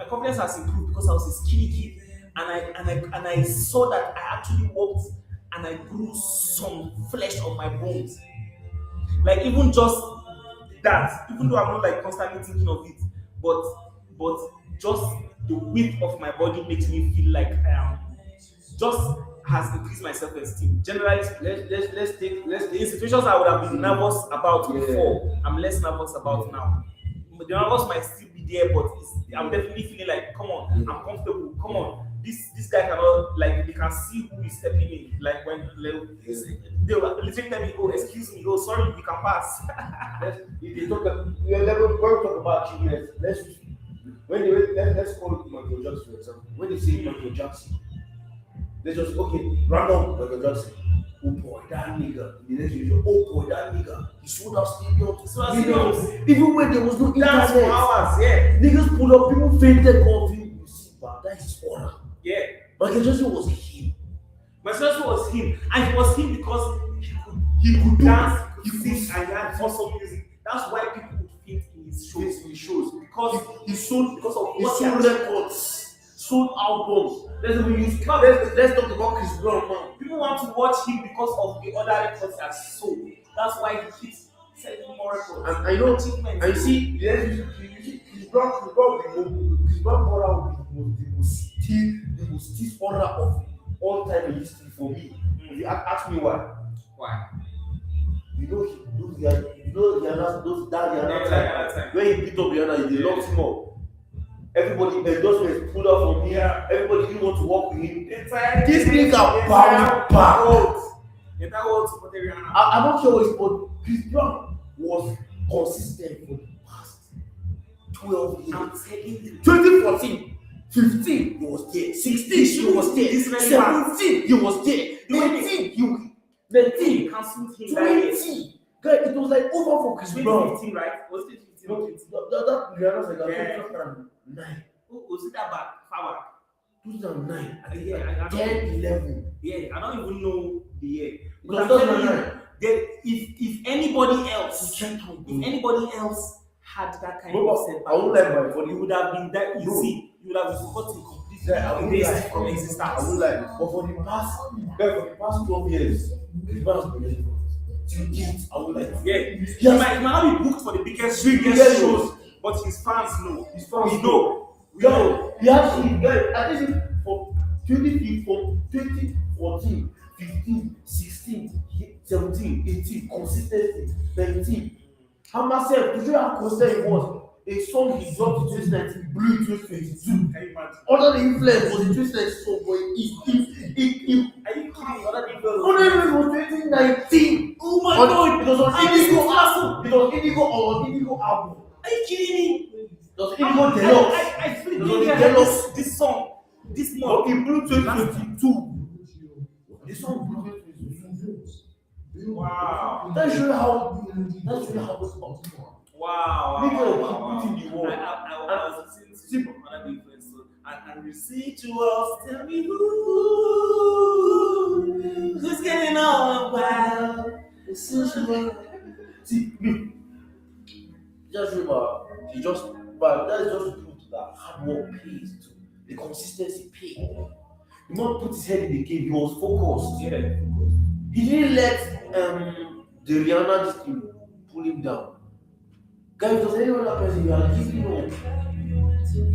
confidence has improved because I was a skinny kid, and I saw that I actually walked and I grew some flesh on my bones. Like even just that, even though I'm not like constantly thinking of it, but just the width of my body makes me feel like I am just has increased my self-esteem. Generally, let's take in situations I would have been nervous about before, I'm less nervous about now. The nervous might still be there, but I'm definitely feeling like, come on, I'm comfortable. Come on, this guy cannot like they can see who is stepping in. Like when they will literally tell me, oh excuse me, oh sorry, we can pass. If they talk about achievements, let's call Michael Jackson for example. When they say Michael Jackson, they just random Michael Jackson. Oh boy, that nigga. The next video, oh boy, that nigga. He sold out stadiums. Even when there was no Dance internet. for hours, yeah. Niggas pulled up, people fainted for him. You see, but that is honor. Yeah. Michael Jackson was him. My sister was him, and it was him because he could dance, he could sing, and he had awesome music. That's why people would faint in his shows. Because he sold because of He what sold he had. records, sold albums. Let's talk about Chris Brown now. People want to watch him because of the other records he has sold. That's why he keeps selling more records. And I know, achievements. and you see, Chris Brown aura will be the most steep aura of all time in history for me. If you ask me why. Why? You know Rihanna time. When he beat up Rihanna, they locked him up. Everybody endorsements pulled out from here. Everybody didn't want to work with him. This nigga bounced back. I'm not sure what it's called. Chris Brown was consistent for the past 12 years. I'm telling you. 2014, 15, he was there. 16, he was there. This relevant. 17, he was there. 18, he 19, Cancelled him that year. 20. Guy, it was like over for Chris Brown. 2015, right? Was it 2015 or 20? That Rihanna's like Yeah. 2009. Was it that back? Far back? 2009. I think Yeah, I don't 10, 11. Yeah, I don't even know the year. But It I'm was telling you, 2009. that if anybody else, He kept on if going. anybody else had that kind Bro, of I setback, won't lie, my body. you would have been that Bro. easy. You would have been forgotten completely, Yeah, I won't erased lie. from I existence. won't lie. But for the past 12 years, the past I won't lie. Yeah, Yes. he might not be booked for the biggest shows, but his fans know. His fans we know. Yo, he actually, guys, I think from 2014, 15, 16, 17, 18, consistency, 19. How myself, to show you how consistent it was, a song he dropped in 2019 blew in 2022. Can you imagine? Under the influence was in 2019 song, but Are you kidding? Other people. under the influence was 2019. Oh my God! It was on I'm Indigo so album. It was Indigo album. Are you kidding me? It was Indigo Deluxe. I feel It was on like the I heard Deluxe. this song this But month. it blew 2022. The song blew 2022. Wow. That's really how it's up. Wow. Nigga, Wow. keep putting the word. I was listening to another difference. And residuals tell me who's getting all wild. See, me. Just remember, but that is just proof that hard work pays too. The consistency pays. The man put his head in the game, he was focused. Yeah. He didn't let the Rihanna this thing pull him down. Guys, if there's any other person you are giving up.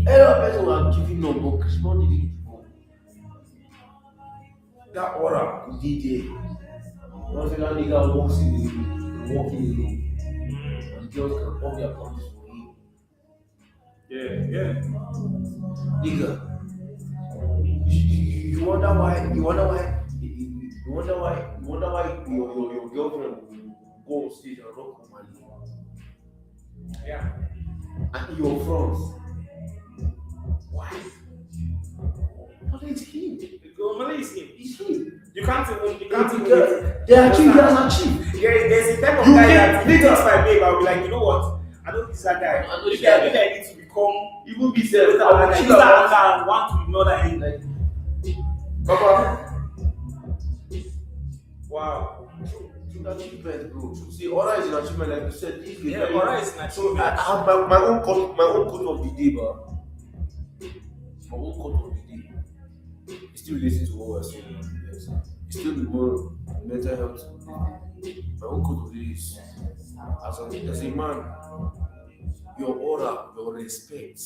Any other person who are giving up, but Chris Brown didn't give up. That aura could be there. Once that nigga walks in the room, walking in the room, and girls can come their promise for him. Yeah. Nigga, you wonder why your girlfriend will go on stage and rock on Mali. Yeah. And your friends. Why? But it's him. Normally it's him. It's him. You can't even. They achieve, he has achieved. There's a type of You guy can't- that he thinks my babe. I'll be like, you know what? I don't think that guy. I know this Maybe I guy. maybe I need to become. Even be self. I choose that anger and want to ignore that him. Like, Papa. Wow. True achievement, bro. See, aura is an achievement, like you said. Yeah, aura is an achievement. I have my own code of the day, bro. My own code of the day. It's still related to what we're saying. Yes. It's still the more mental health. My own code of the day is as a man, your aura, your respect,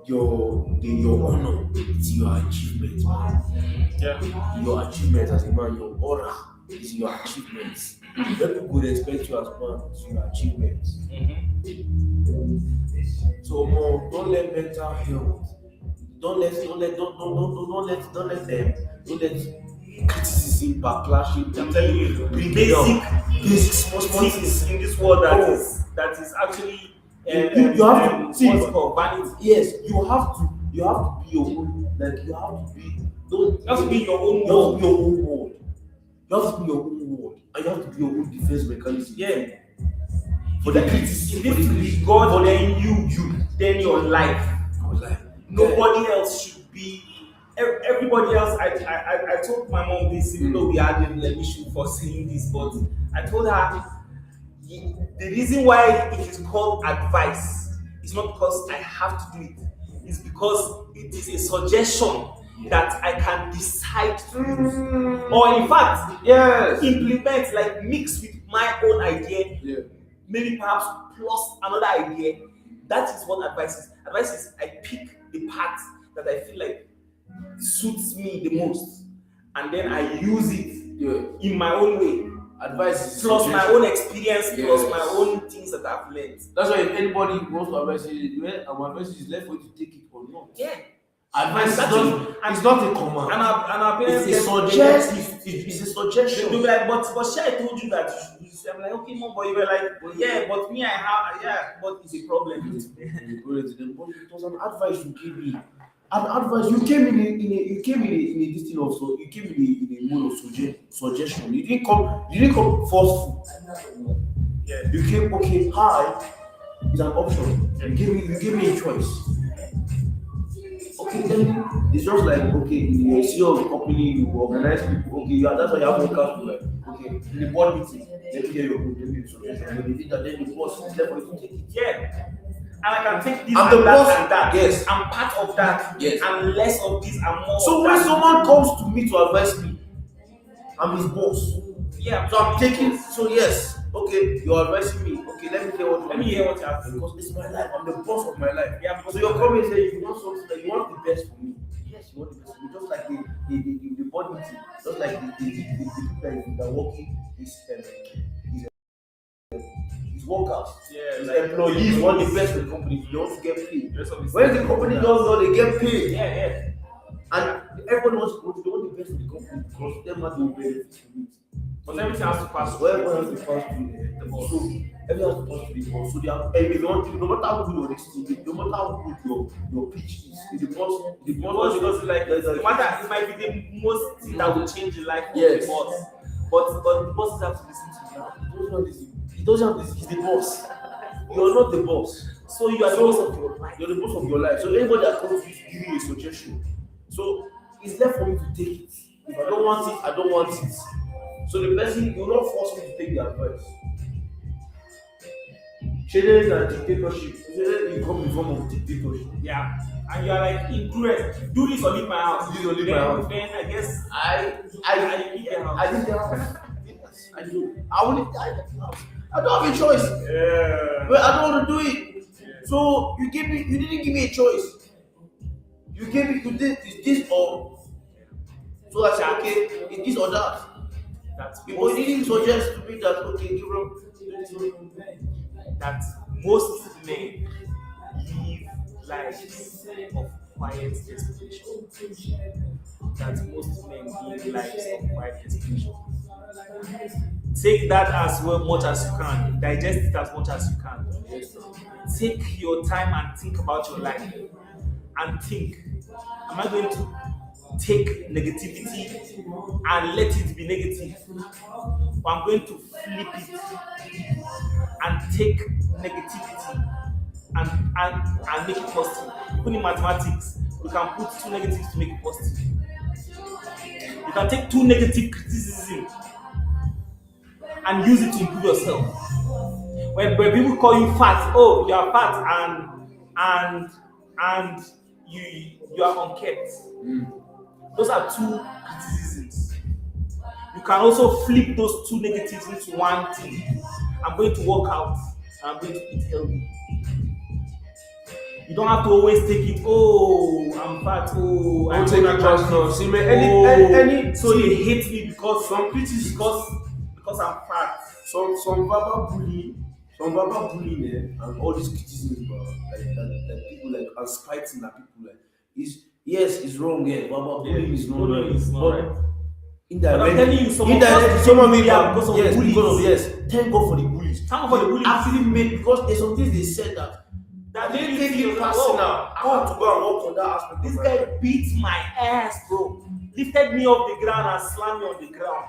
your honor, it's your achievement, man. Yeah. Your achievement as a man, your aura is your achievements. When people respect you as man, it's your achievements. So don't let mental health, don't let criticism, backlash. I'm telling you, bring basic small things in this world that is actually you have to see what's called vanity. Yes, you have to be your own. Like you have to be. You have to be your own You have to world. be your own world. You have to be your own world, and you have to be your own defense mechanism. Yeah. For the criticism, It needs to be God, then you, then your life. Nobody else should be. Everybody else. I told my mom this, even though we had an issue for saying this, but I told her the reason why it is called advice is not because I have to do it. It's because it is a suggestion that I can decide to use, or in fact, implement, like mix with my own idea. Yeah. Maybe perhaps plus another idea. That is what advice is. Advice is I pick the part that I feel like suits me the most, and then I use it in my own way. Advice is Plus my own experience, Yes. plus my own things that I've learned. That's why if anybody wants to advise you, our advice is left for you to take it or not. Yeah. Advice is actually, not, it's not a command. And our parents It's a suggestion. It's a suggestion. They'll be like, but she, I told you that you should do this. I'm like, okay, mom, but you were like, well, yeah, but me, I have, yeah, but it's a problem. But it was an advice you gave me. An advice you came in a this thing also. You came in a mode of suggestion. You didn't come forceful. Yeah. You came okay. Hi, is an option. You gave me a choice. Okay, then it's just like okay, you see your company, you organize people. Okay, that's why you have workers to like okay, in the board meeting, let me hear your opinion. So when you did that, then the boss is there for you to take it. Yeah. And I can take this I'm and the that boss. and that. Yes. I'm part of that. Yes. And less of this and more. So of when that. someone comes to me to advise me, I'm his boss. Yeah. So I'm taking. So yes, okay, you're advising me. Okay, let me hear what. Let me hear what you have to say. Because it's my life. I'm the boss of my life. Yeah. So you're coming and saying you want something that you want the best for me. Yes, you want the best for me. Just like the board meeting, just like the people that are working his workers, Yeah, his like employees want the best for the company. They want to get paid. The rest of his When the company does well, they get paid. Yeah. And everybody wants to go to they want the best for the company because them have no benefits from it. But everything has to pass. Well, everyone has to pass through the boss. So everyone has to pass through the boss. So they have, if you want to, no matter how good your listening, no matter how good your pitch is, if the boss Because like no matter it might be the most thing that will change your life. Yes. The boss. But the bosses have to listen to you. He doesn't have this. He's the boss. You're not the boss. So you are the boss of your life. You're the boss of your life. So anybody that comes to you give you a suggestion. So it's left for me to take it. If I don't want it, I don't want it. So the person will not force me to take the advice. Shading and dictatorship. You come in form of dictatorship. Yeah. And you are like influenced. Do this or leave my house. Do this or leave my house. Then I guess I leave the house. I leave the house. Yes, I do. I don't have a choice. Yeah. But I don't want to do it. So you didn't give me a choice. You gave me is this or so I said okay, is this or that. That's People didn't suggest to me that okay, give them that most men live lives of quiet desperation. That most men live lives of quiet desperation. Take that as much as you can. Digest it as much as you can. Take your time and think about your life. And think, am I going to take negativity and let it be negative? Or I'm going to flip it and take negativity and make it positive. Even in mathematics, you can put two negatives to make it positive. You can take two negative criticisms and use it to improve yourself. When people call you fat, oh, you are fat and you are unkept. Those are two criticisms. You can also flip those two negatives into one thing. I'm going to work out and I'm going to eat healthy. You don't have to always take it, oh, I'm fat, oh, I'm take it personal. See, man, any so they hate me because some critics because I'm fat. Some verbal bullying and all these criticisms like people like and spiting that people like it's wrong, yeah. Verbal bullying is not right. It's not right. Indirectly, But I'm telling you, someone because of bullies. Yes, thank God for the bullies. Thank God for the bullies. Actually made because there's some things they said that they take it personal. I have to go and work on that aspect. This guy beat my ass, bro. Lifted me off the ground and slammed me on the ground.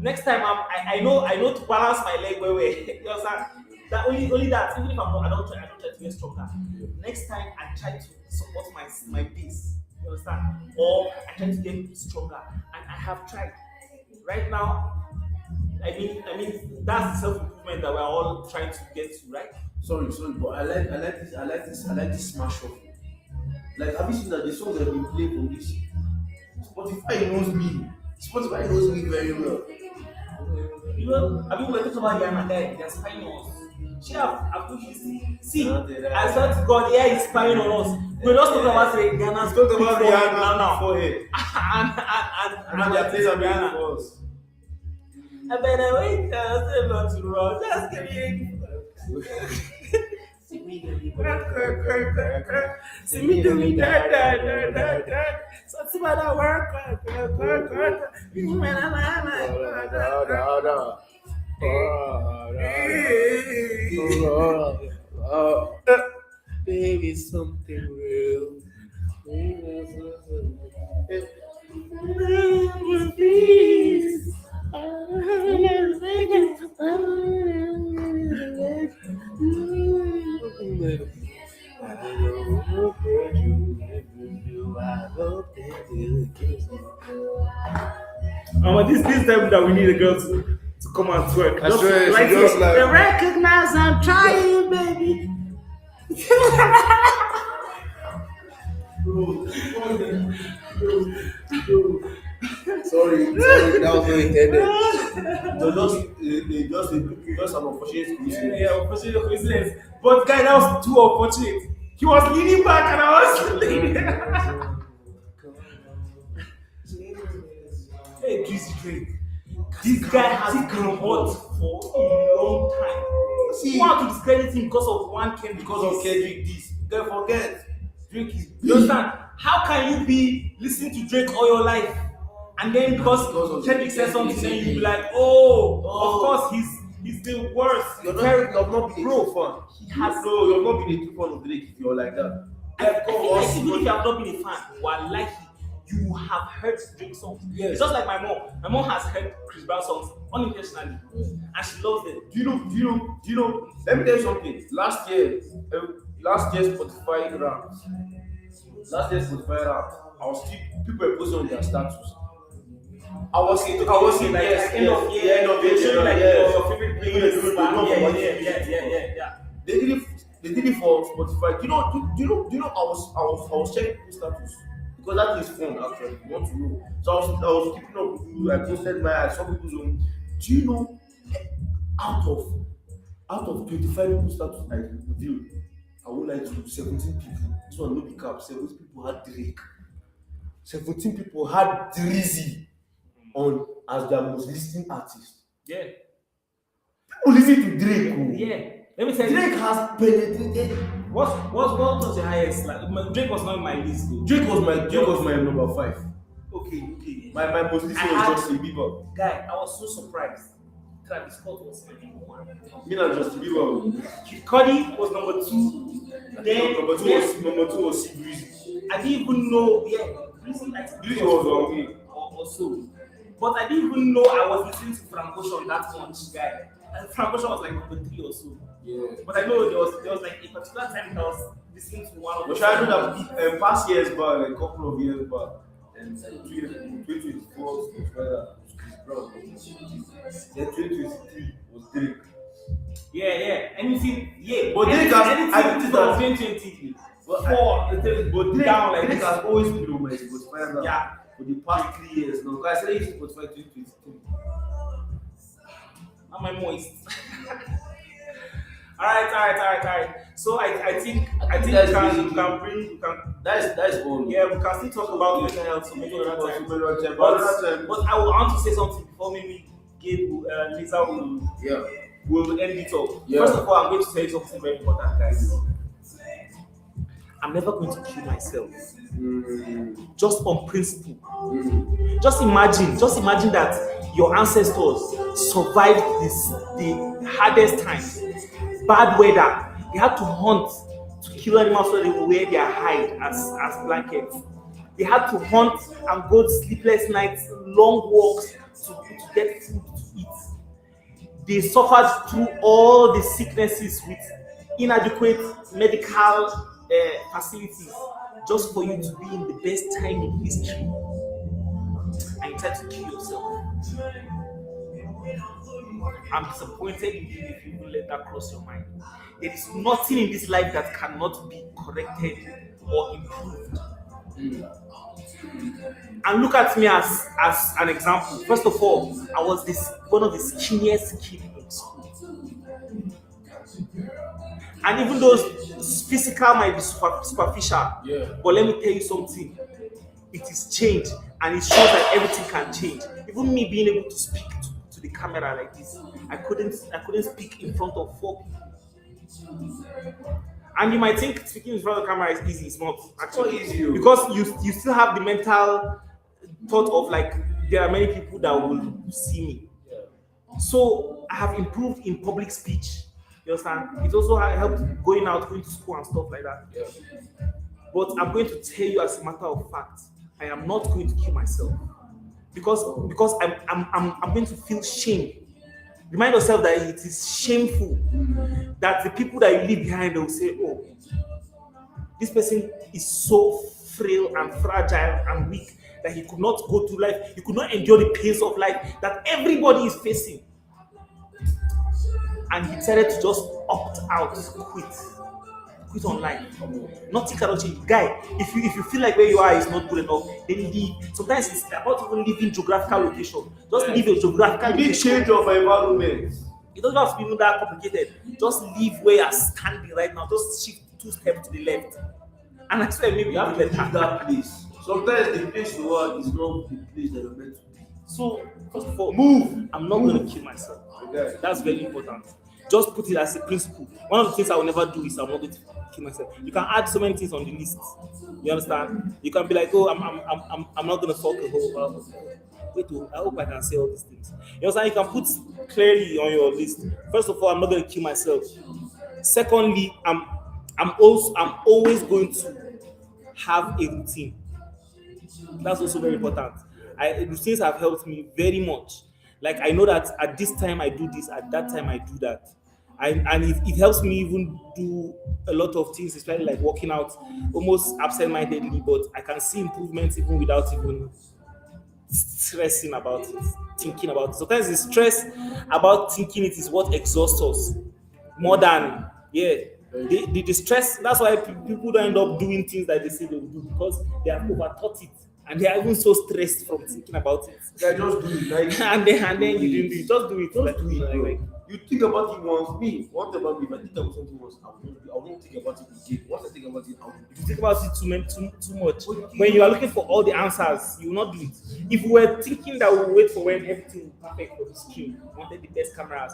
Next time I know to balance my leg well. You understand? That only that. Even if I don't try to get stronger. Next time I try to support my base. You understand? Or I try to get stronger, and I have tried. Right now, I mean that's the self-improvement that we're all trying to get to, right? Sorry, but I like this smash up. Like, have you seen that the songs that we play from this? Spotify knows me. Spotify knows me very well. You know, I mean, we're talking about Ghana there. They're spying on us. I've put this. See, I swear to God, yeah, he's spying on us. We're not talking about Ghana's talking about Rihanna now. forehead. And they're playing Ghana for us. I better wait. I'll say not to run. Just give me. See me do me da. Something about that work. Baby, something real. This time that we need a girl to come and twerk. I swear, she like just it. like- They recognize I'm trying, baby. Sorry, that was not intended. Just an unfortunate coincidence. Yeah, unfortunate coincidence. But guy, that was too unfortunate. He was leaning back and I was leaning. Hey, Juicy Drake. This guy has been hot for a long time. See, You want to discredit him because of one Kendrick? because of Kendrick, this. Don't forget, Drake is You understand? How can you be listening to Drake all your life, and then Because because of Kendrick said Kendrick something, then you said- be like, oh, of course he's the worst. You're not been a Bro, true fan. he has- No, you're not been a true fan of Drake if you're like that. I feel like even if you have not been a fan, wallahi, you have heard Drake songs. Yes. It's just like my mom. My mom has heard Chris Brown songs unintentionally, and she loves them. Do you know? Let me tell you something. Last year Spotify rap. I was still people were posting on their status. I was Like, yes, end of year, end of year, showing like yes. your favorite playlist. Yeah. They did it for Spotify. Do you know? I was checking people's status because that is fun actually. You want to know? So I was keeping up with you. I posted I saw people's own. Do you know? Out of 25 people's status I reviewed, I would like to 17 people. This one no be cap. 17 people had Drake. 17 people had Drizzy on as their most listening artist. Yeah. People listen to Drake. Oh. Yeah. Let me tell you. Drake has penetrated. What was the highest? Like, Drake was not in my list though. Drake was my number 5. Okay. My most listening I was had- Justin Bieber. Guy, I was so surprised. Travis Scott was number 1. Me and Justin Bieber. Cudi was number 2. Then Number two was C Breezy. I didn't even know. Yeah, Breezy, I think Breezy was on me. or so. But I didn't even know I was listening to Frank Ocean that much, guy. And Frank Ocean was like number 3 or so. Yeah. But I know there was like a particular time that I was listening to one of But I know that past years back, a couple of years back, and 2024 was Chris Brown. Then 2023 was Drake. Yeah. Anything, yeah. But Drake has- I anything think from that- 2020. But But Drake, down like Drake this. has always been on my Spotify now. Yeah. For the past 3 years now. Because I started using Spotify 2023. Am I moist? Alright. So I think we that's can basically- That is all. yeah, we can still talk about mental health so maybe another time. But But I want to say something before maybe Lisa yeah. will end it up. Yeah. First of all, I'm going to tell you something very important, guys. I'm never going to kill myself. Just on principle. Just imagine that your ancestors survived the hardest times, bad weather. They had to hunt to kill animals so they would wear their hide as blankets. They had to hunt and go sleepless nights, long walks to get food to eat. They suffered through all the sicknesses with inadequate medical facilities just for you to be in the best time in history, and you try to kill yourself. I'm disappointed in you if you will let that cross your mind. There is nothing in this life that cannot be corrected or improved. And look at me as an example. First of all, I was one of the skinniest kids in school. And even though physical might be superficial, but let me tell you something. It is changed, and it shows that everything can change. Even me being able to speak to the camera like this, I couldn't speak in front of 4 people. And you might think speaking in front of the camera is easy. It's not actually easy, oh. because you still have the mental thought of like there are many people that will see me. So I have improved in public speech. You understand? It also helped going out, going to school and stuff like that. Yeah. But I'm going to tell you as a matter of fact, I am not going to kill myself because I'm going to feel shame. Remind yourself that it is shameful that the people that you leave behind will say, "Oh, this person is so frail and fragile and weak that he could not go through life, he could not endure the pains of life that everybody is facing." And he decided to just opt out, quit on life. Nothing cannot change. Guy, if you feel like where you are is not good enough, then leave. Sometimes it's about even leaving geographical location. Just leave a geographical You need location. change of environment. It doesn't have to be even that complicated. Just leave where you're standing right now. Just shift 2 steps to the left. And I swear maybe You have you to will leave that place. Sometimes the place you are is not the place that you're meant to be. So first of all, Move. I'm not gonna kill myself. Okay. That's very important. Just put it as a principle. One of the things I will never do is I'm not going to kill myself. You can add so many things on the list. You understand? You can be like, oh, I'm not gonna fuck a whole. Wait, I hope I can say all these things. You understand? You can put clearly on your list. First of all, I'm not gonna kill myself. Secondly, I'm always going to have a routine. That's also very important. Routines have helped me very much. Like I know that at this time I do this, at that time I do that. And it helps me even do a lot of things, especially like working out, almost absent-mindedly, but I can see improvements even without even stressing about it, thinking about it. Sometimes the stress about thinking it is what exhausts us more than the stress. That's why people don't end up doing things that they say they will do because they have overthought it and they are even so stressed from thinking about it. Yeah, just do it. Like, and then you didn't do it. Just do it. just Like, do it, bro. like, You think about it once. Me, one thing about me, if I think about something once, I won't think about it again. Once I think about it, I'll do if you think about it too much, when you are looking for all the answers, you will not do it. If we were thinking that we will wait for when everything will be perfect for the stream, we wanted the best cameras,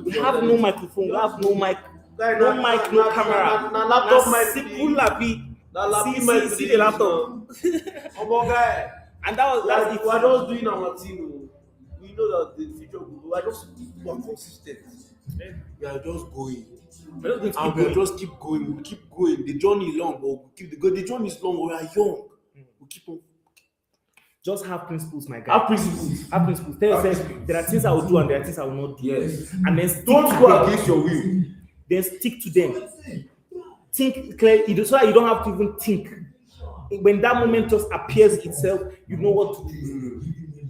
we have no microphone, we have no mic, no mic, no camera. Na laptop mic Simple lappy. Na laptop See mic the laptop. Omo guy. And that's Like, it. we are just doing our thing. Oh. We know that the future we are just consistent. We are just going. We're not going to And keep we'll going. just keep going. We keep going. The journey is long, but we'll keep the journey is long. We are young. We keep on. Just have principles, my guy. Have principles. Have principles. Tell yourself there are things I will do and there are things I will not do. Yes. And then stick Don't to go them. against your will. Then stick to them. Think clearly, so that you don't have to even think. When that moment just appears itself, you know what to do.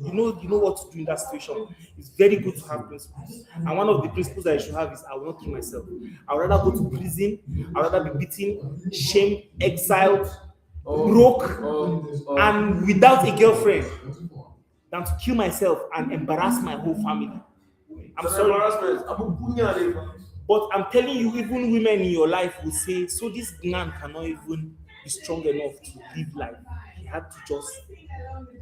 You know what to do in that situation. It's very good to have principles. And one of the principles that I should have is I will not kill myself. I would rather go to prison, I would rather be beaten, shamed, exiled, broke, and without a girlfriend than to kill myself and embarrass my whole family. I'm sorry. Embarrassment. But I'm telling you, even women in your life will say, so this man cannot even be strong enough to live life. He had to just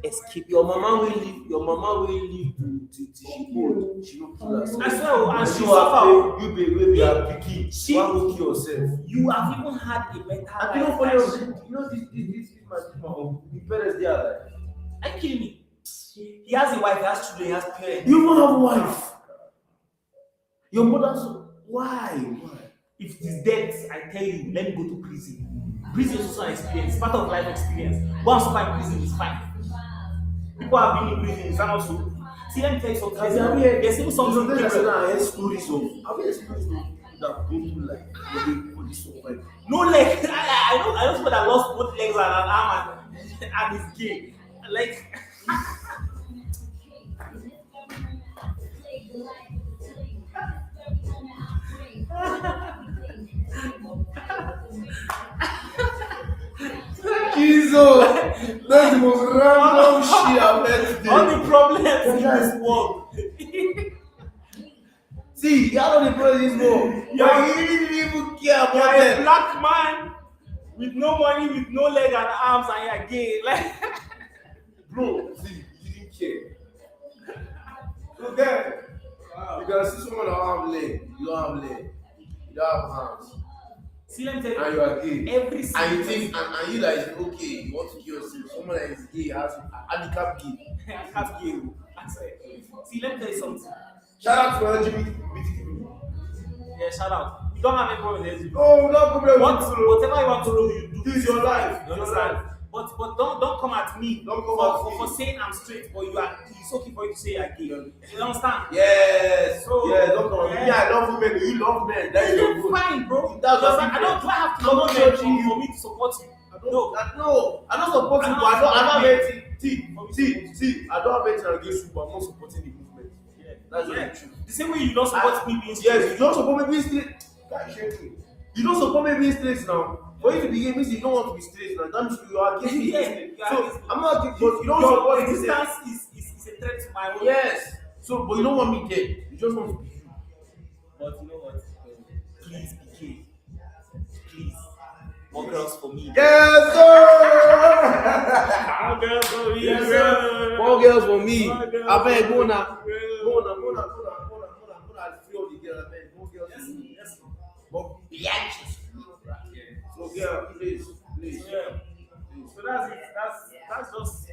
escape. Your mama will live till she old. She will kill herself. I swear, and she You suffer. you baby are picky. She- Why will kill yourself? You have even had a better I think life. for this my parents they are like. Are you kidding me? He has a wife, he has children, he has parents. You don't have a wife. Your mother's why? If it is death, I tell you, let me go to prison. Prison is also an experience, part of life experience. Once you find prison, it's fine. People have been in prison, it's not also. See, let me tell you something. There's even something I different. heard stories of. Have you experienced that go through like for this survive? No leg. I know people that lost both legs and an arm and is gay. Like, Jesus, that's the most random shit I've heard today. all the problems in this world. See, y'all know the problem is more. Yeah. You didn't even care You're about a them. black man with no money, with no leg and arms, and you're gay. Like, Bro, see, you didn't care. So then, you can see someone that don't have leg, you don't have leg, you don't have hands. See, let me tell and you, you are gay, every and single you think and you that is okay, you want to kill yourself. Someone that is gay has handicap gay. I can't give you. I say, see, let me tell you something. Shout out to LGBT people. Yeah, shout out. You don't have any problem with this. Oh, no problem. Whatever you want to do, you do. This is your life. You Your understand? life. But don't come at me Don't come at me. for saying I'm straight, but it's okay for you to say you're gay. You understand? Yes. So, yeah, don't come. yeah. Yeah, I love women. You love men. That is your It's good. fine, bro. That's Because what I don't do I have to I'm love not men judging you. for me to support you. No, I don't support you, but I don't have anything. See, I don't have anything against you, but I'm not supporting the movement. Yeah. That's Yeah. the truth. The same way you don't support me being straight. Yes, you don't support me being straight. That's shameful. You don't support me being straight now. For you to be gay means you don't want to be straight now. That means you are against me. Yeah, you are So against me. I'm not against, but you don't Your support me. existence is a threat to my own. Yes. So, but you don't want me there. You just want to be you. But you know what? Please be gay. Please. More girls for me. Yes, sir. More girls for me. Yes, sir. More girls for me. More girls I beg, for go me. now. Go now. Free all the girls. I beg. More girls for me. Yes. More bitches. So, yeah, please. Yeah. So that's it. That's just.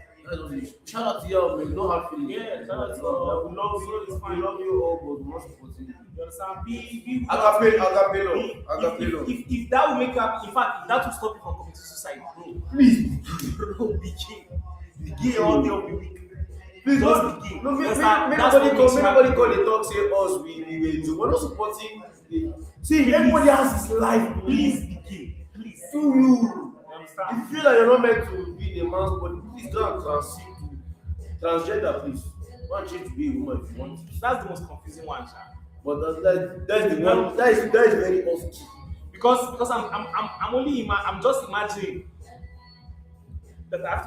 Shout out to y'all, man. You don't have feelings. Yeah, shout out to We y'all. love you. It's fine. We love you all, but we're not supporting you. You understand? Be Agapelo. If that will make you happy, in fact, if that will stop you from committing suicide, bro. Please. Bro, be gay. Be gay all day of the week. Please Just don't be gay. no, That's nobody what makes you happy. call the talk say us we're not supporting the see everybody has his life. Please be gay. Please. Do you You understand? if you feel like you're not meant to be in a man's body, please don't transit to transgender, please. Why don't you to be a woman if you want to? That's the most confusing one, sha. But that's the one that is very off key. Because I'm only I'm just imagining that I have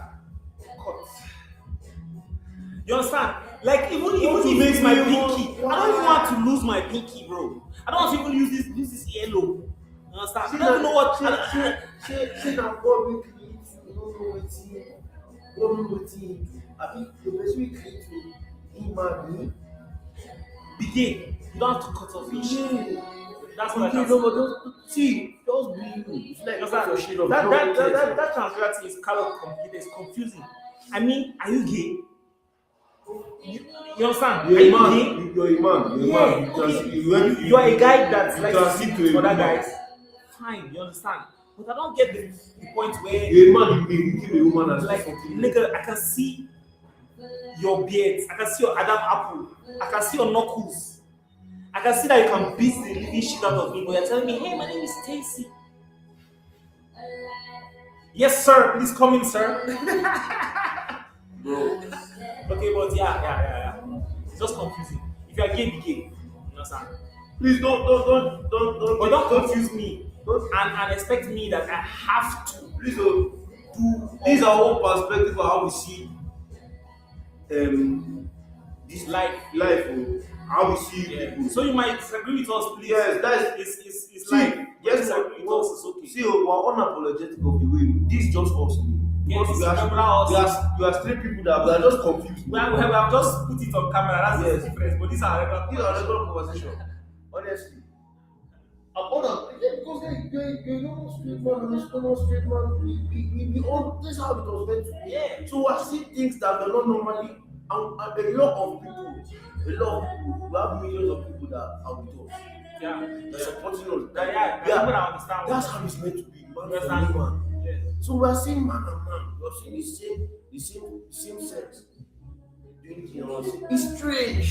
to cut. You understand? Like even if it's my pinky, I don't even want to lose my pinky, bro. I don't want to even use this yellow. You understand? I don't even know what. Say that God will create you, God know wetin. I think the person will create you, he man me. Be gay. You don't have to cut off fish. That's what I Okay, can no, say. but just see, just be you. It's like You cut your shade off. that transgender thing is kind of complicated. It's confusing. I mean, are you gay? You understand? You're Are a you man. gay? You're a man. Yeah, okay. You are a guy that likes to transit sleep with a other woman. guys. Fine, you understand? But I don't get the point where, You're a man. You kill a woman and like, something. nigga, I can see your beard, I can see your Adam apple, I can see your knuckles, I can see that you can beat the living shit out of me, but you're telling me, hey, my name is Stacy. Yes, sir. Please come in, sir. Bro. Okay, but yeah. It's just confusing. If you are gay, be gay. You understand? Please don't But don't confuse me don't and expect me that I have to please don't do this is our own perspective of how we see this life. how we see Yeah. people. So you might disagree with us, please. Yes, that is It's see, like yes, disagree with us, it's okay. see, we're unapologetic of the way this is just us. Yes, Because we are straight people that we are just confused. We have just put it on camera. That's Yes. the difference. But these are regular. These are regular conversation. Honestly. Because you're not straight man, and it's not straight man. We all, this is how it was meant to be. Yeah. So I see things that are not normally, and a lot of people, we have millions of people that are with us. Yeah. They're supporting us. Yeah. People that understand. That's how it's meant to be. Man You for understand? man. Yeah. So we are seeing man and man. We are seeing the same sex. Doing things. It's strange.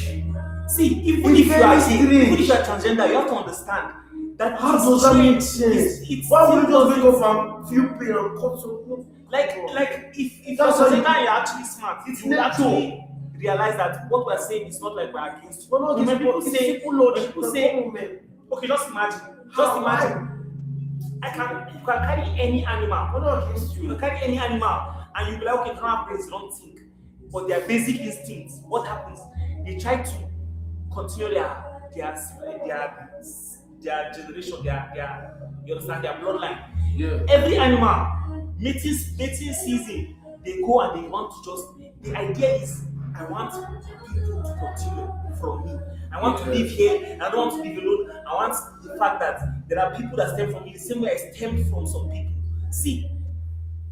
See, even It's if you very are strange. even if you are transgender, you have to understand that How it's does that strange. make sense? It's Why would you still just wake up and feel pain and cut something? like if you're That's how you- transgender, you're actually smart. It's You will nature. actually realize that what we're saying is not like we're against you. We're not When against people people, say, people logic, people the say, government. okay, just imagine. Just How? imagine. You can carry any animal. We're not against You you. can carry any animal and you'll be like, okay, they don't have brains, they don't think. But their basic instincts, what happens? They try to continue their generation, you understand, their bloodline. Yeah. Every animal, mating season, they go and they want to just, the idea is, I want people to continue from me. I want to live here, and I don't want to live alone. I want the fact that there are people that stem from me the same way I stem from some people. See,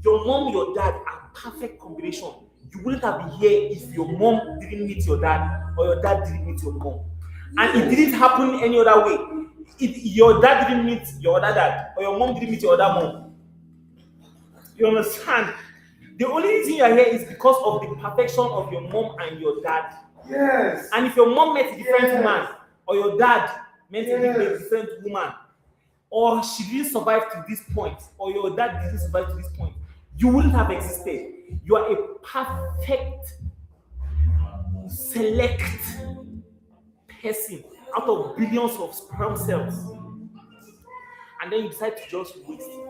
your mom, your dad are perfect combination. You wouldn't have been here if your mom didn't meet your dad or your dad didn't meet your mom. And it didn't happen any other way. Your dad didn't meet your other dad or your mom didn't meet your other mom. You understand? The only reason you are here is because of the perfection of your mom and your dad. Yes. And if your mom met a different man or your dad met a different woman, or she didn't survive to this point, or your dad didn't survive to this point, you wouldn't have existed. You are a perfect, select person out of billions of sperm cells. And then you decide to just waste it.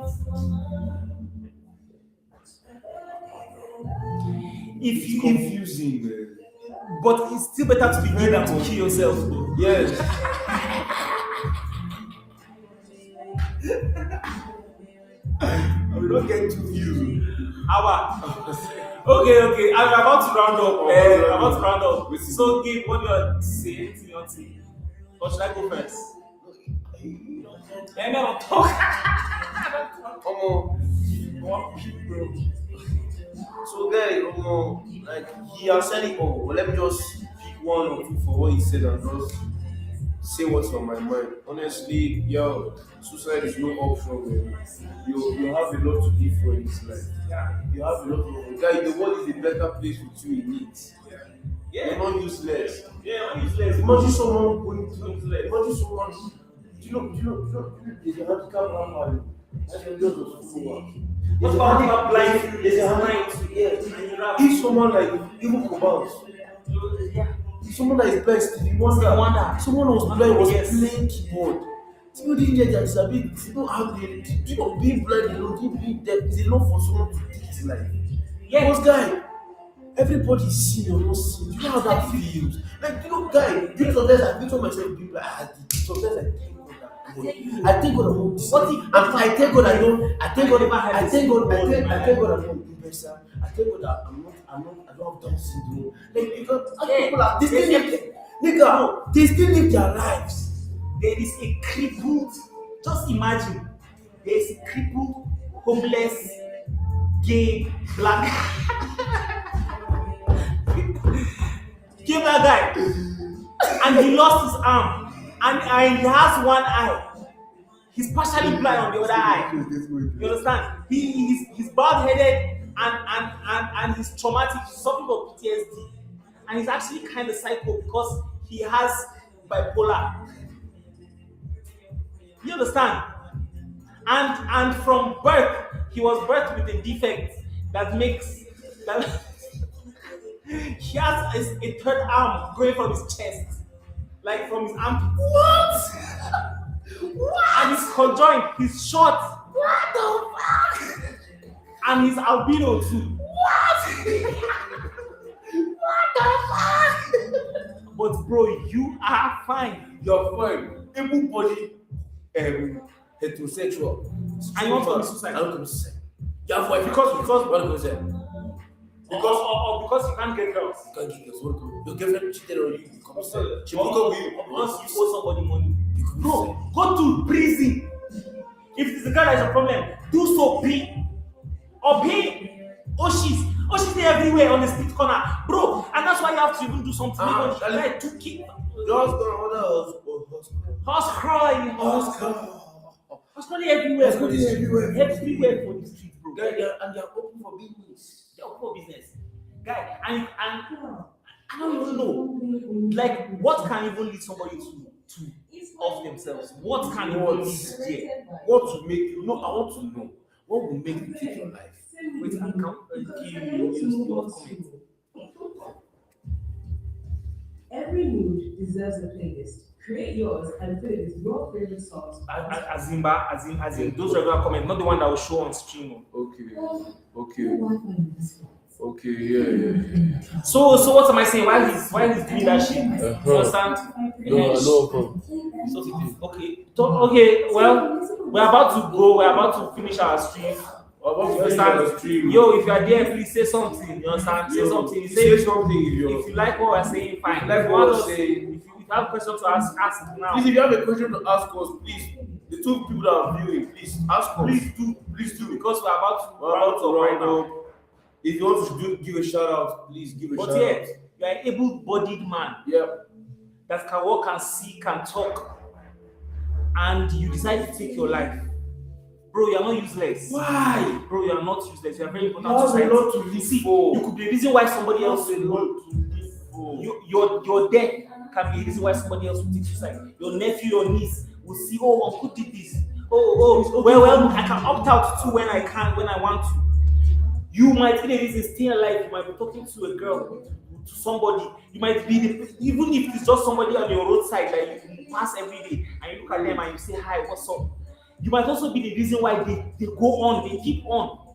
It's confusing, man. But it's still better to be gay than to kill yourself. Yes. I will not get too views. Okay. I'm about to round up. So, Gabe, what do you want to say? Anything you want to say? Or should I go first? Let me not talk. So guy, like he has said it all. But let me just pick one or two for what he said and just say what's on my mind. Honestly, suicide is no option, man. You have a lot to live for in this life. You have a lot to guy, the world is a better place with you in it. You're not useless. Imagine someone going through useless. Imagine someone. Do you know there's a handicap rapper. That's a lot of football. What about him blind? There's a handicap. If someone like even Cobalt, someone that is blind, you wonder. Someone who was blind was playing keyboard. People didn't get their disability. People have being blind alone, being deaf is enough for someone to take his life. Because guy, everybody see or not see. Do you know how that feels? Like guy, sometimes I picture myself being like, sometimes I thank God I'm not this. I thank God I don't. I thank God I'm not investor. I thank God that I don't have Down syndrome. Like because people are they still live their lives. There is a crippled, just imagine, there is a crippled, homeless, gay, black guy, and he lost his arm, and he has one eye. He's partially blind on the other eye. You understand? He's bald-headed and he's traumatic, he's suffering from PTSD, and he's actually kind of psycho because he has bipolar. You understand? And from birth, he was birthed with a defect that makes that he has a third arm going from his chest, like from his arm. What? And he's conjoined. He's short. What the fuck? And he's albino too. What? What the fuck? But bro, you are fine. You're fine. Everybody heterosexual. And you want to commit suicide? I don't commit suicide. You have wife Because what do you say? Because you can't get girls. You can't get girls. What do your girlfriend cheated on you? You commit suicide. She Once broke up with you. you owe somebody money, You commit bro, suicide. go to prison. If it's a girl that is a problem, do so pay. Or pay. She's there everywhere on the street corner. Bro, and that's why you have to even do something. Like to keep Girls gonna order horse crawling. Horse crawling everywhere. Everywhere for the street, bro. and they're open for business. They're open for business. Guy, and I don't even know. Like, what can even lead somebody to off themselves? What can even lead there? What to make you know? I want to know what will make you take your life. Wait, I can't you comment. Every mood deserves a playlist. Create yours and fill it with your favorite songs. As in those regular comments, not the one that will show on stream. Okay, yeah. So what am I saying? Why he's doing that shit? You understand? No. Okay. Well, we're about to go. We're about to finish our stream. About You to understand? stream. Yo, if you are there, please say something. You understand? Say something. Say something if you're. If you like what we're saying, fine. Like If you what want we're us, saying. if you have questions to ask now. Please, if you have a question to ask us, please. The two people that are viewing, please ask us. Please do because we're about to We're about to right round now. up. If you want to give a shout out, please give a But shout yeah, out. you are an able-bodied man Yeah. that can walk and see, can talk, and you decide to take your life. Bro, you are not useless. Why? Bro, you are not useless. You are very You important to have a society. lot to live See, for. you could be the reason why somebody You have else a lot will. to live for. Your death can be the reason why somebody else will take suicide. Your nephew, your niece will see, oh, uncle did this. Well, I can opt out too when I can, when I want to. You might be the reason staying alive. You might be talking to a girl, to somebody. You might be even if it's just somebody on your roadside that you pass every day and you look at them and you say, hi, what's up? You might also be the reason why they go on, they keep on.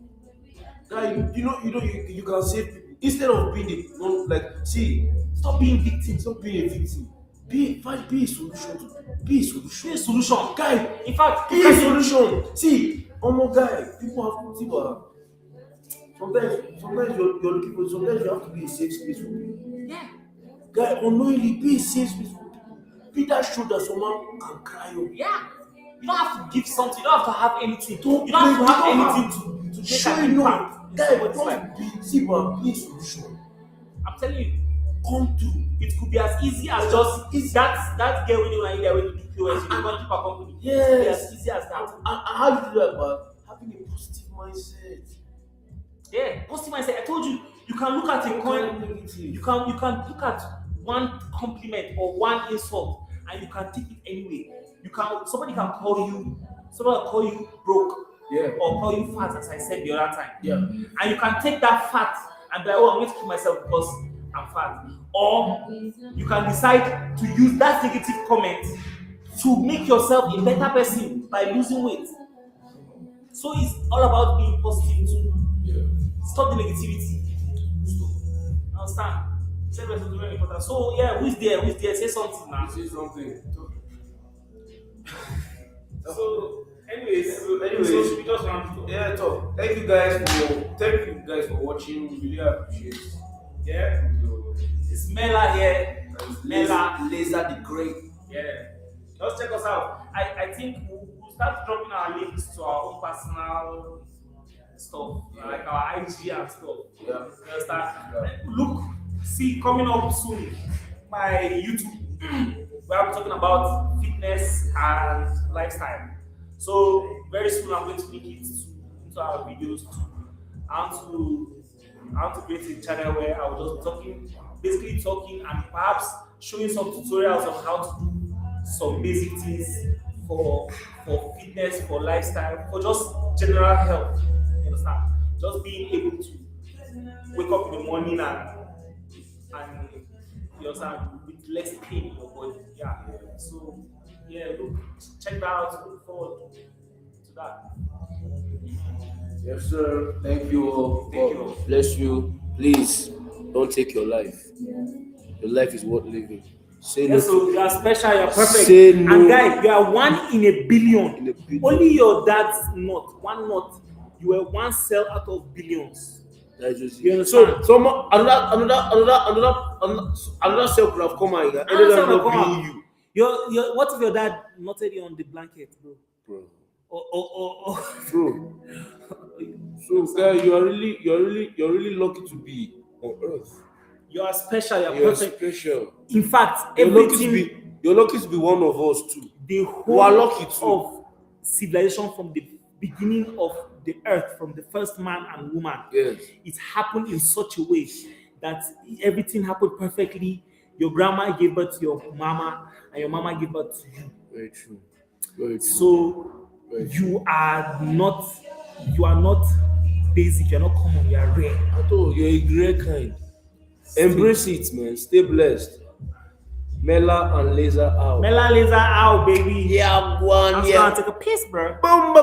Guy, you can save people instead of being see, Stop being victims. stop being a victim. Be a solution to be a solution. Be a solution. Guy, In fact, be a solution. See, guy, people have to sometimes you're looking for sometimes you have to be a safe space for people. yeah. Guy, unknowingly be a safe space for people. Be that shoulder someone can cry on. Yeah. You don't have to give something, you don't have to have anything. Don't You don't have to have play, anything to make Sure, an no. impact in Guy, somebody's don't life. be a solution. I'm telling you, Come through. it could be as easy as just that girl when you are there with the POS, you don't keep a company. Yes. It could be as easy as that. And how do you do that? But having a positive mindset. Yeah, positive mindset. I told you, you can look at a coin, Negative. you can look at one compliment or one insult, and you can take it anyway. Somebody can call you broke, Yeah. or call you fat, as I said the other time. Yeah. And you can take that fat and be like, oh, I'm going to kill myself because I'm fat. Or you can decide to use that negative comment to make yourself a better person by losing weight. So it's all about being positive too. Yeah. Stop the negativity. Understand? Self-respect is very important. So yeah, who's there? Say something now. Say something. So anyways, so should we just round it up? Yeah, talk. Thank you guys for watching. We really appreciate it. Yeah. It's Mela here. Mela. Laser the Great. Yeah. Just check us out. I think we'll start dropping our links to our own personal stuff, like our IG and stuff. Yeah. You understand? Look, see, coming up soon, my YouTube, where I'm talking about fitness and lifestyle. So very soon I'm going to link it into our videos too. I want to create a channel where I will just be basically talking and perhaps showing some tutorials on how to do some basic things for fitness, for lifestyle, for just general health. You understand? Just being able to wake up in the morning and you understand, with less pain in your body. Yeah. So yeah, look, check that out. Look forward to that. Yes, sir. Thank you all. Thank you all. Bless you. Please don't take your life. Your life is worth living. Say no. Yeah, so you are special, you are perfect. Say no. And guys, you are 1 in a billion. In a billion. Only your dad's not. One not. You were one cell out of billions. That's just You it. understand? So another cell could have come and ended up not being you. What if your dad knotted you on the blanket, bro? Bro. Or Bro. So guy, you're really lucky to be on earth. you are special, you are You're perfect. special. In fact, You're everything, lucky to be one of us too. the You whole are lucky too. of civilization from the beginning of the earth, from the first man and woman, Yes. it happened in such a way that everything happened perfectly. Your grandma gave birth to your mama, and your mama gave birth to you. Very true. Very true. So Very you are not basic, you're not common, you are rare. I told you, you're a great kind. Embrace it, man. Stay blessed. Mela and Laser out. Mela laser out, baby. Yeah, one. I'm just gonna take a piss, bro. Boom.